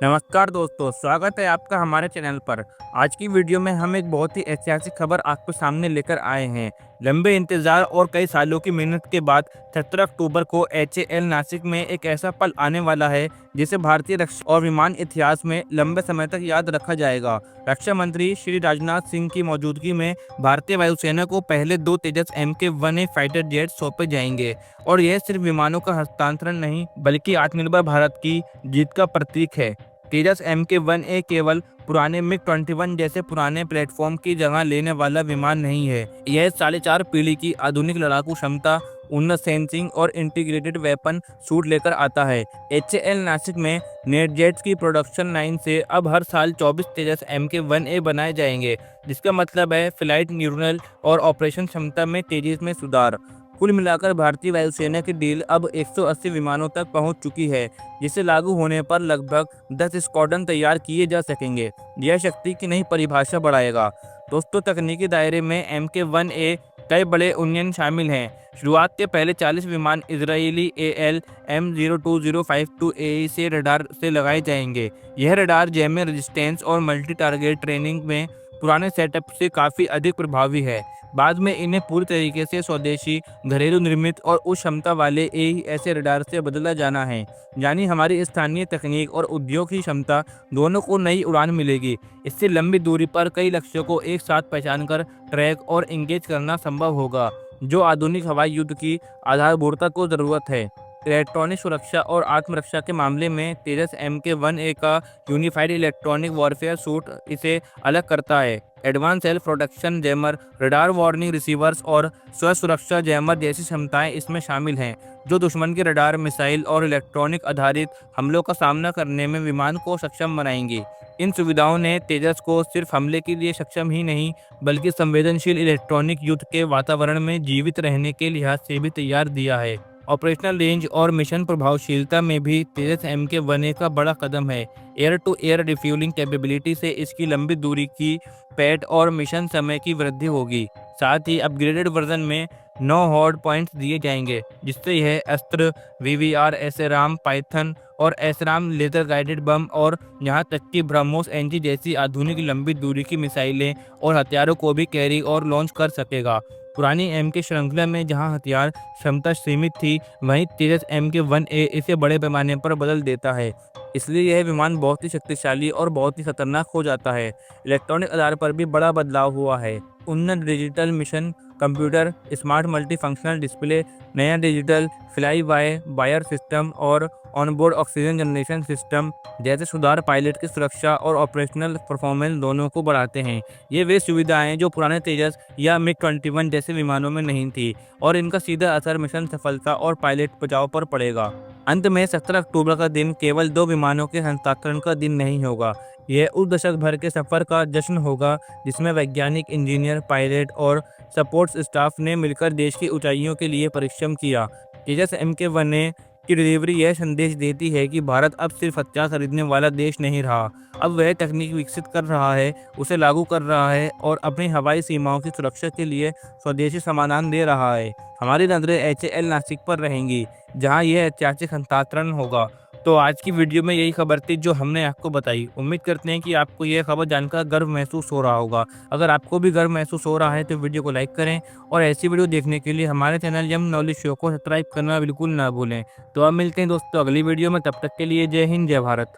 नमस्कार दोस्तों, स्वागत है आपका हमारे चैनल पर। आज की वीडियो में हम एक बहुत ही ऐतिहासिक खबर आपको सामने लेकर आए हैं। लंबे इंतजार और कई सालों की मेहनत के बाद 17 अक्टूबर को HAL नासिक में एक ऐसा पल आने वाला है जिसे भारतीय रक्षा और विमान इतिहास में लंबे समय तक याद रखा जाएगा। रक्षा मंत्री श्री राजनाथ सिंह की मौजूदगी में भारतीय वायुसेना को पहले 2 तेजस MK-1A फाइटर जेट सौंपे जाएंगे और यह सिर्फ विमानों का हस्तांतरण नहीं, बल्कि आत्मनिर्भर भारत की जीत का प्रतीक है। तेजस MK-1A केवल पुराने MiG-21 जैसे पुराने प्लेटफॉर्म की जगह लेने वाला विमान नहीं है। यह 4.5 पीढ़ी की आधुनिक लड़ाकू क्षमता, उन्नत सेंसिंग और इंटीग्रेटेड वेपन सूट लेकर आता है। HAL नासिक में नेटजेट्स की प्रोडक्शन लाइन से अब हर साल 24 तेजस MK-1A बनाए जाएंगे, जिसका मतलब है फ्लाइट न्यूट्रल और ऑपरेशन क्षमता में तेजी में सुधार। कुल मिलाकर भारतीय वायुसेना की डील अब 180 विमानों तक पहुंच चुकी है, जिसे लागू होने पर लगभग 10 स्क्वाड्रन तैयार किए जा सकेंगे। यह शक्ति की नई परिभाषा बढ़ाएगा। दोस्तों, तकनीकी दायरे में MK-1A कई बड़े उन्नयन शामिल हैं। शुरुआत के पहले 40 विमान इजरायली AL-M02052AE से रडार से लगाए जाएंगे। यह रडार जैमिंग रेजिस्टेंस और मल्टी टारगेट ट्रेनिंग में पुराने सेटअप से काफ़ी अधिक प्रभावी है। बाद में इन्हें पूरी तरीके से स्वदेशी, घरेलू निर्मित और उच्च क्षमता वाले ऐसे रडार से बदला जाना है। यानी हमारी स्थानीय तकनीक और उद्योग की क्षमता दोनों को नई उड़ान मिलेगी। इससे लंबी दूरी पर कई लक्ष्यों को एक साथ पहचानकर ट्रैक और इंगेज करना संभव होगा, जो आधुनिक हवाई युद्ध की आधारभूतता को ज़रूरत है। इलेक्ट्रॉनिक सुरक्षा और आत्मरक्षा के मामले में तेजस MK-1A का यूनिफाइड इलेक्ट्रॉनिक वॉरफेयर सूट इसे अलग करता है। Advance self protection jammer, radar warning receivers और स्व सुरक्षा जैमर जैसी क्षमताएं इसमें शामिल हैं, जो दुश्मन के रडार, मिसाइल और इलेक्ट्रॉनिक आधारित हमलों का सामना करने में विमान को सक्षम बनाएंगी। इन सुविधाओं ने तेजस को सिर्फ हमले के लिए सक्षम ही नहीं, बल्कि संवेदनशील इलेक्ट्रॉनिक युद्ध के वातावरण में जीवित रहने के लिहाज से भी तैयार दिया है। ऑपरेशनल रेंज और मिशन प्रभावशीलता में भी तेजस MK-1A का बड़ा कदम है। Air to air refuelling capability से इसकी लंबी दूरी की पैठ और मिशन समय की वृद्धि होगी। साथ ही अपग्रेडेड वर्जन में 9 हॉर्ड पॉइंट्स दिए जाएंगे, जिससे यह अस्त्र, VVR, SRAM पाइथन और SRAM लेजर गाइडेड बम और यहाँ तक कि ब्रह्मोस NG जैसी आधुनिक लंबी दूरी की मिसाइलें और हथियारों को भी कैरी और लॉन्च कर सकेगा। पुरानी MK श्रृंखला में जहां हथियार क्षमता सीमित थी, वहीं तेजस MK-1A इसे बड़े पैमाने पर बदल देता है। इसलिए यह विमान बहुत ही शक्तिशाली और बहुत ही खतरनाक हो जाता है। इलेक्ट्रॉनिक आधार पर भी बड़ा बदलाव हुआ है। उन्नत digital mission computer, smart multifunctional display, नया digital fly by wire system और ऑनबोर्ड ऑक्सीजन जनरेशन सिस्टम जैसे सुधार पायलट की सुरक्षा और ऑपरेशनल परफॉर्मेंस दोनों को बढ़ाते हैं। ये वे सुविधाएं जो पुराने तेजस या MiG-21 जैसे विमानों में नहीं थी, और इनका सीधा असर मिशन सफलता और पायलट बचाव पर पड़ेगा। अंत में 17 अक्टूबर का दिन केवल 2 विमानों के हस्तांतरण का दिन नहीं होगा। यह उस दशक भर के सफर का जश्न होगा जिसमें वैज्ञानिक, इंजीनियर, पायलट और सपोर्ट स्टाफ ने मिलकर देश की ऊंचाइयों के लिए परिश्रम किया। तेजस MK-1A की डिलीवरी यह संदेश देती है कि भारत अब सिर्फ हथियार खरीदने वाला देश नहीं रहा। अब वह तकनीक विकसित कर रहा है, उसे लागू कर रहा है और अपनी हवाई सीमाओं की सुरक्षा के लिए स्वदेशी समाधान दे रहा है। हमारी नजरें HAL नासिक पर रहेंगी, जहां यह ऐतिहासिक हस्तांतरण होगा। तो आज की वीडियो में यही खबर थी जो हमने आपको बताई। उम्मीद करते हैं कि आपको यह खबर जानकर गर्व महसूस हो रहा होगा। अगर आपको भी गर्व महसूस हो रहा है तो वीडियो को लाइक करें और ऐसी वीडियो देखने के लिए हमारे चैनल यम नॉलेज शो को सब्सक्राइब करना बिल्कुल ना भूलें। तो अब मिलते हैं दोस्तों अगली वीडियो में, तब तक के लिए जय हिंद, जय भारत।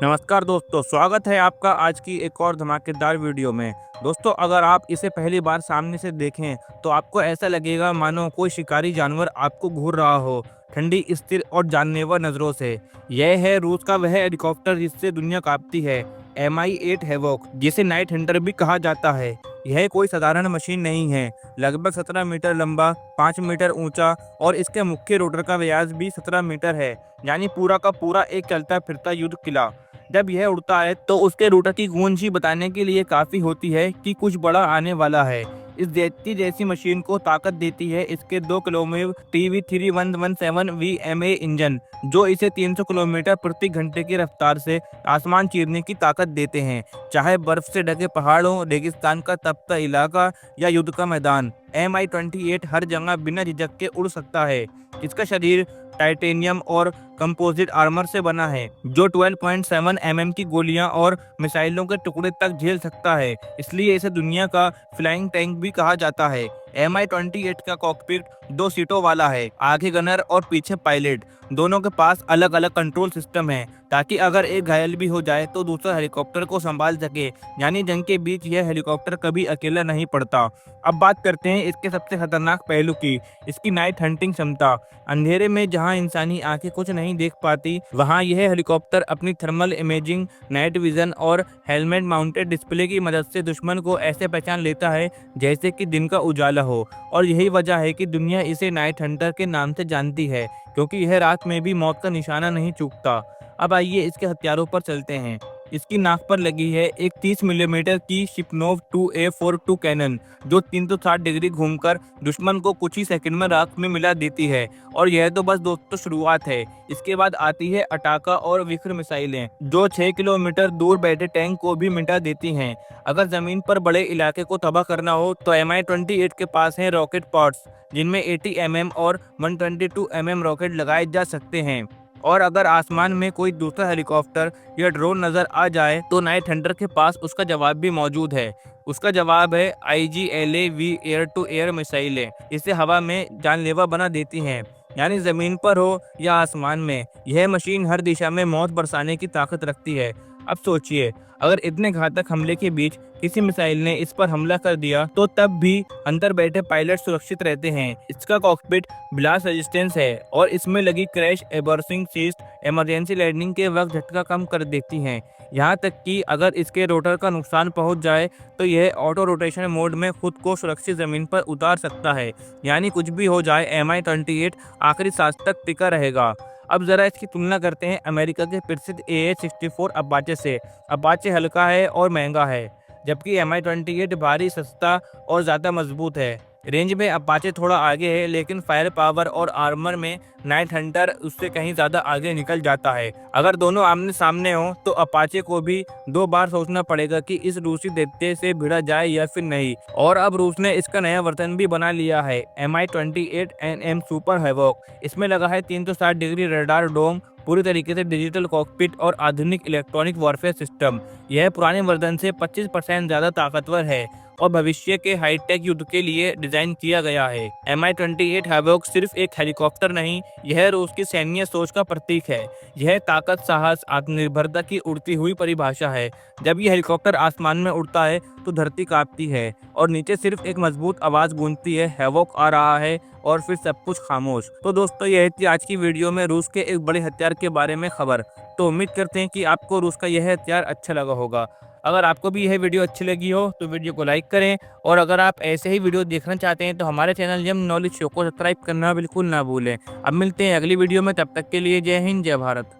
नमस्कार दोस्तों, स्वागत है आपका आज की एक और धमाकेदार वीडियो में। दोस्तों, अगर आप इसे पहली बार सामने से देखें तो आपको ऐसा लगेगा मानो कोई शिकारी जानवर आपको घूर रहा हो, ठंडी, स्थिर और जानलेवा नज़रों से। यह है रूस का वह हेलीकॉप्टर जिससे दुनिया कांपती है। Mi-8 हैवॉक, जिसे नाइट हंटर भी कहा जाता है। यह कोई साधारण मशीन नहीं है। लगभग 17 मीटर लंबा, 5 मीटर ऊंचा और इसके मुख्य रोटर का व्यास भी 17 मीटर है, यानी पूरा का पूरा एक चलता फिरता युद्ध किला। जब यह उड़ता है तो उसके रोटर की गूंज ही बताने के लिए काफी होती है कि कुछ बड़ा आने वाला है। इस जेटकी जैसी मशीन को ताकत देती है इसके 2 किलोमीटर TV3117 VMA इंजन, जो इसे 300 किलोमीटर प्रति घंटे की रफ्तार से आसमान चीरने की ताकत देते हैं, चाहे बर्फ से ढके पहाड़ों, रेगिस्तान का तपता इलाका या युद्ध का मैदान। Mi-28 हर जगह बिना झिझक के उड़ सकता है। इसका शरीर टाइटेनियम और कंपोजिट आर्मर से बना है, जो 12.7 mm की गोलियां और मिसाइलों के टुकड़े तक झेल सकता है। इसलिए इसे दुनिया का फ्लाइंग टैंक भी कहा जाता है। Mi-28 का कॉकपिट 2 सीटों वाला है, आगे गनर और पीछे पायलट। दोनों के पास अलग अलग कंट्रोल सिस्टम है, ताकि अगर एक घायल भी हो जाए तो दूसरा हेलीकॉप्टर को संभाल सके, यानी जंग के बीच यह हेलीकॉप्टर कभी अकेला नहीं पड़ता। अब बात करते हैं इसके सबसे खतरनाक पहलू की, इसकी नाइट हंटिंग क्षमता। अंधेरे में जहां इंसानी आंखें कुछ नहीं देख पाती, वहां यह हेलीकॉप्टर अपनी थर्मल इमेजिंग, नाइट विजन और हेलमेट माउंटेड डिस्प्ले की मदद से दुश्मन को ऐसे पहचान लेता है जैसे कि दिन का उजाला हो। और यही वजह है कि दुनिया इसे नाइट हंटर के नाम से जानती है, क्योंकि यह रात में भी मौत का निशाना नहीं चूकता। अब आइए इसके हथियारों पर चलते हैं। इसकी नाक पर लगी है एक 30 मिलीमीटर की शिपनोव 2A42 कैनन, जो 360 डिग्री घूमकर दुश्मन को कुछ ही सेकंड में राख में मिला देती है। और यह तो बस दोस्तों शुरुआत है। इसके बाद आती है अटाका और विक्र मिसाइलें, जो 6 किलोमीटर दूर बैठे टैंक को भी मिटा देती हैं। अगर जमीन पर बड़े इलाके को तबाह करना हो तो Mi-28 के पास है रॉकेट पॉड्स, जिनमें 80 mm और 122 mm रॉकेट लगाए जा सकते हैं। और अगर आसमान में कोई दूसरा हेलीकॉप्टर या ड्रोन नजर आ जाए तो नाइट हंटर के पास उसका जवाब भी मौजूद है। उसका जवाब है IGLAV एयर टू एयर मिसाइलें। इसे हवा में जानलेवा बना देती हैं, यानी जमीन पर हो या आसमान में। यह मशीन हर दिशा में मौत बरसाने की ताकत रखती है। अब सोचिए, अगर इतने घातक हमले के बीच किसी मिसाइल ने इस पर हमला कर दिया तो तब भी अंदर बैठे पायलट सुरक्षित रहते हैं। इसका कॉकपिट ब्लास्ट रेजिस्टेंस है और इसमें लगी क्रैश एबर्सिंग सिस्ट इमरजेंसी लैंडिंग के वक्त झटका कम कर देती हैं। यहाँ तक कि अगर इसके रोटर का नुकसान पहुँच जाए तो यह ऑटो रोटेशन मोड में खुद को सुरक्षित जमीन पर उतार सकता है, यानी कुछ भी हो जाए Mi-28 आखिरी सांस तक टिका रहेगा। अब जरा इसकी तुलना करते हैं अमेरिका के प्रसिद्ध AH-64 अपाचे से। अपाचे हल्का है और महंगा है, जबकि Mi-28 भारी, सस्ता और ज़्यादा मजबूत है। रेंज में अपाचे थोड़ा आगे है, लेकिन फायर पावर और आर्मर में नाइट हंटर उससे कहीं ज़्यादा आगे निकल जाता है। अगर दोनों आमने सामने हो तो अपाचे को भी 2 बार सोचना पड़ेगा कि इस रूसी दैत्य से भिड़ा जाए या फिर नहीं। और अब रूस ने इसका नया वर्जन भी बना लिया है, Mi-28NM सुपर हैवॉक। इसमें लगा है 360 डिग्री रडार डोम, पूरी तरीके से डिजिटल कॉकपिट और आधुनिक इलेक्ट्रॉनिक वॉरफेयर सिस्टम। यह पुराने वर्जन से 25% ज़्यादा ताकतवर है और भविष्य के हाईटेक युद्ध के लिए डिजाइन किया गया है। Mi-28 हैवॉक सिर्फ एक हेलीकॉप्टर नहीं, यह रूस की सैन्य सोच का प्रतीक है। यह ताकत, साहस, आत्मनिर्भरता की उड़ती हुई परिभाषा है। जब यह हेलीकॉप्टर आसमान में उड़ता है तो धरती कांपती है और नीचे सिर्फ एक मजबूत आवाज गूंजती है, हैवॉक आ रहा है, और फिर सब कुछ खामोश। तो दोस्तों, यह थी आज की वीडियो में रूस के एक बड़े हथियार के बारे में खबर। तो उम्मीद करते हैं कि आपको रूस का यह हथियार अच्छा लगा होगा। अगर आपको भी यह वीडियो अच्छी लगी हो तो वीडियो को लाइक करें, और अगर आप ऐसे ही वीडियो देखना चाहते हैं तो हमारे चैनल यम नॉलेज शो को सब्सक्राइब करना बिल्कुल ना भूलें। अब मिलते हैं अगली वीडियो में, तब तक के लिए जय हिंद, जय भारत।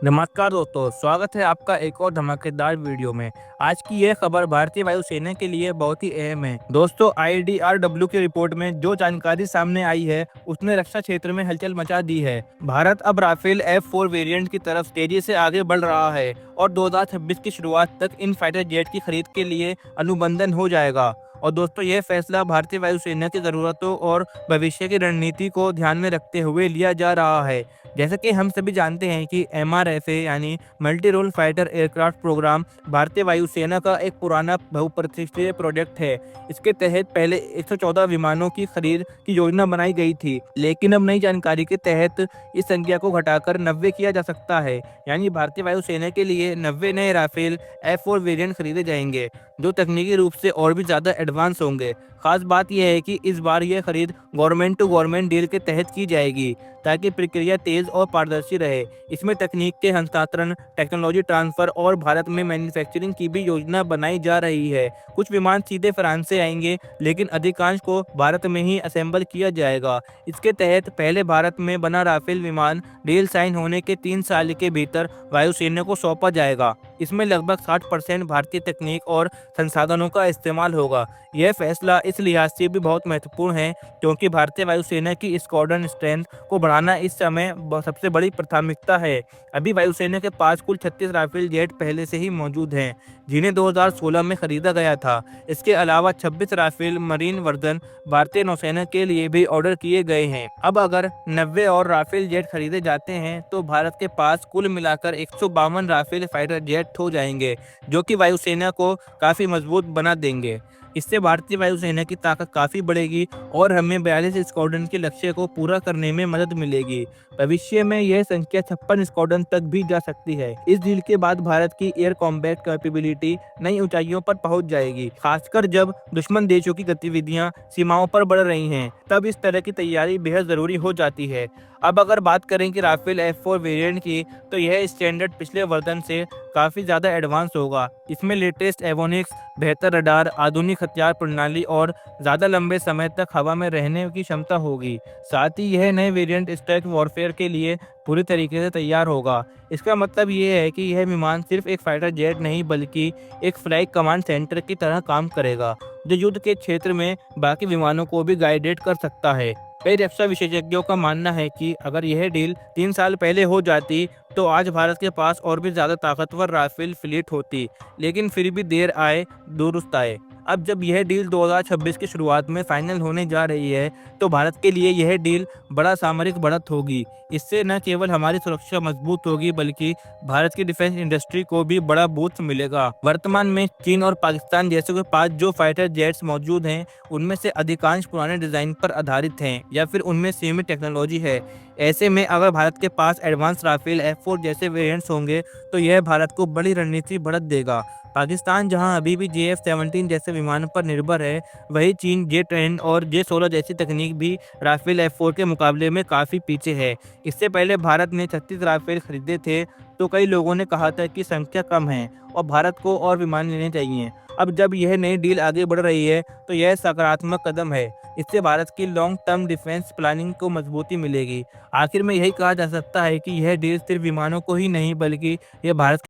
नमस्कार दोस्तों, स्वागत है आपका एक और धमाकेदार वीडियो में। आज की यह खबर भारतीय वायुसेना के लिए बहुत ही अहम है। दोस्तों, IDRW की रिपोर्ट में जो जानकारी सामने आई है उसने रक्षा क्षेत्र में हलचल मचा दी है। भारत अब राफेल F4 वेरिएंट की तरफ तेजी से आगे बढ़ रहा है और 2026 की शुरुआत तक इन फाइटर जेट की खरीद के लिए अनुबंधन हो जाएगा। और दोस्तों, यह फैसला भारतीय वायुसेना की ज़रूरतों और भविष्य की रणनीति को ध्यान में रखते हुए लिया जा रहा है। जैसा कि हम सभी जानते हैं कि MRFA यानी multi role fighter aircraft programme भारतीय वायुसेना का एक पुराना बहुप्रतिष्ठित प्रोजेक्ट है। इसके तहत पहले 114 विमानों की खरीद की योजना बनाई गई थी, लेकिन अब नई जानकारी के तहत इस संख्या को घटाकर 90 किया जा सकता है। यानी भारतीय वायुसेना के लिए 90 नए राफेल F4 वेरिएंट खरीदे जाएंगे, जो तकनीकी रूप से और भी ज़्यादा एडवांस होंगे। खास बात यह है कि इस बार यह खरीद गवर्नमेंट टू गवर्नमेंट डील के तहत की जाएगी, ताकि प्रक्रिया तेज और पारदर्शी रहे। इसमें तकनीक के हस्तांतरण, टेक्नोलॉजी ट्रांसफर और भारत में मैन्युफैक्चरिंग की भी योजना बनाई जा रही है। कुछ विमान सीधे फ्रांस से आएंगे, लेकिन अधिकांश को भारत में ही असेंबल किया जाएगा। इसके तहत पहले भारत में बना राफेल विमान डील साइन होने के 3 साल के भीतर वायुसेना को सौंपा जाएगा। इसमें लगभग 60% भारतीय तकनीक और संसाधनों का इस्तेमाल होगा। यह फैसला इस लिहाज से भी बहुत महत्वपूर्ण है, क्योंकि भारतीय वायुसेना की स्क्वाड्रन स्ट्रेंथ को बढ़ाना इस समय सबसे बड़ी प्राथमिकता है। अभी वायुसेना के पास कुल 36 राफेल जेट पहले से ही मौजूद हैं, जिन्हें 2016 में खरीदा गया था। इसके अलावा 26 राफेल मरीन वर्जन भारतीय नौसेना के लिए भी ऑर्डर किए गए हैं। अब अगर 90 और राफेल जेट खरीदे जाते हैं, तो भारत के पास कुल मिलाकर 152 राफेल फाइटर जेट हो जाएंगे, जो कि वायुसेना को काफ़ी मजबूत बना देंगे। इससे भारतीय वायुसेना की ताकत काफ़ी बढ़ेगी और हमें 42 स्क्वाड्रन के लक्ष्य को पूरा करने में मदद मिलेगी। भविष्य में यह संख्या 56 स्क्वाड्रन तक भी जा सकती है। इस डील के बाद भारत की एयर कॉम्बैट कैपेबिलिटी नई ऊंचाइयों पर पहुंच जाएगी, खासकर जब दुश्मन देशों की गतिविधियां सीमाओं पर बढ़ रही हैं। तब इस तरह की तैयारी बेहद ज़रूरी हो जाती है। अब अगर बात करें कि राफेल F4 वेरिएंट की, तो यह स्टैंडर्ड पिछले वर्जन से काफ़ी ज़्यादा एडवांस होगा। इसमें लेटेस्ट एवियोनिक्स, बेहतर रडार, आधुनिक हथियार प्रणाली और ज़्यादा लंबे समय तक हवा में रहने की क्षमता होगी। साथ ही यह नए वेरिएंट स्ट्राइक वॉरफेयर के लिए पूरी तरीके से तैयार होगा। इसका मतलब ये है कि यह विमान सिर्फ एक फाइटर जेट नहीं, बल्कि एक फ्लाइट कमांड सेंटर की तरह काम करेगा, जो युद्ध के क्षेत्र में बाकी विमानों को भी गाइडेड कर सकता है। कई रक्षा विशेषज्ञों का मानना है कि अगर यह डील 3 साल पहले हो जाती, तो आज भारत के पास और भी ज़्यादा ताकतवर राफेल फ्लीट होती, लेकिन फिर भी देर आए दुरुस्त आए। अब जब यह डील 2026 की शुरुआत में फाइनल होने जा रही है, तो भारत के लिए यह डील बड़ा सामरिक बढ़त होगी। इससे न केवल हमारी सुरक्षा मजबूत होगी, बल्कि भारत की डिफेंस इंडस्ट्री को भी बड़ा बूस्ट मिलेगा। वर्तमान में चीन और पाकिस्तान जैसों के पास जो फाइटर जेट्स मौजूद हैं, उनमें से अधिकांश पुराने डिजाइन पर आधारित हैं या फिर उनमें सीमित टेक्नोलॉजी है। ऐसे में अगर भारत के पास एडवांस राफेल F4 जैसे वेरिएंट्स होंगे, तो यह भारत को बड़ी रणनीति बढ़त देगा। पाकिस्तान जहां अभी भी JF-17 जैसे विमानों पर निर्भर है, वहीं चीन J-10 और J-16 जैसी तकनीक भी राफेल F4 के मुकाबले में काफ़ी पीछे है। इससे पहले भारत ने 36 राफेल खरीदे थे, तो कई लोगों ने कहा था कि संख्या कम है और भारत को और विमान लेने चाहिए। अब जब यह नई डील आगे बढ़ रही है, तो यह सकारात्मक कदम है। इससे भारत की लॉन्ग टर्म डिफेंस प्लानिंग को मजबूती मिलेगी। आखिर में यही कहा जा सकता है कि यह डील सिर्फ विमानों को ही नहीं, बल्कि यह भारत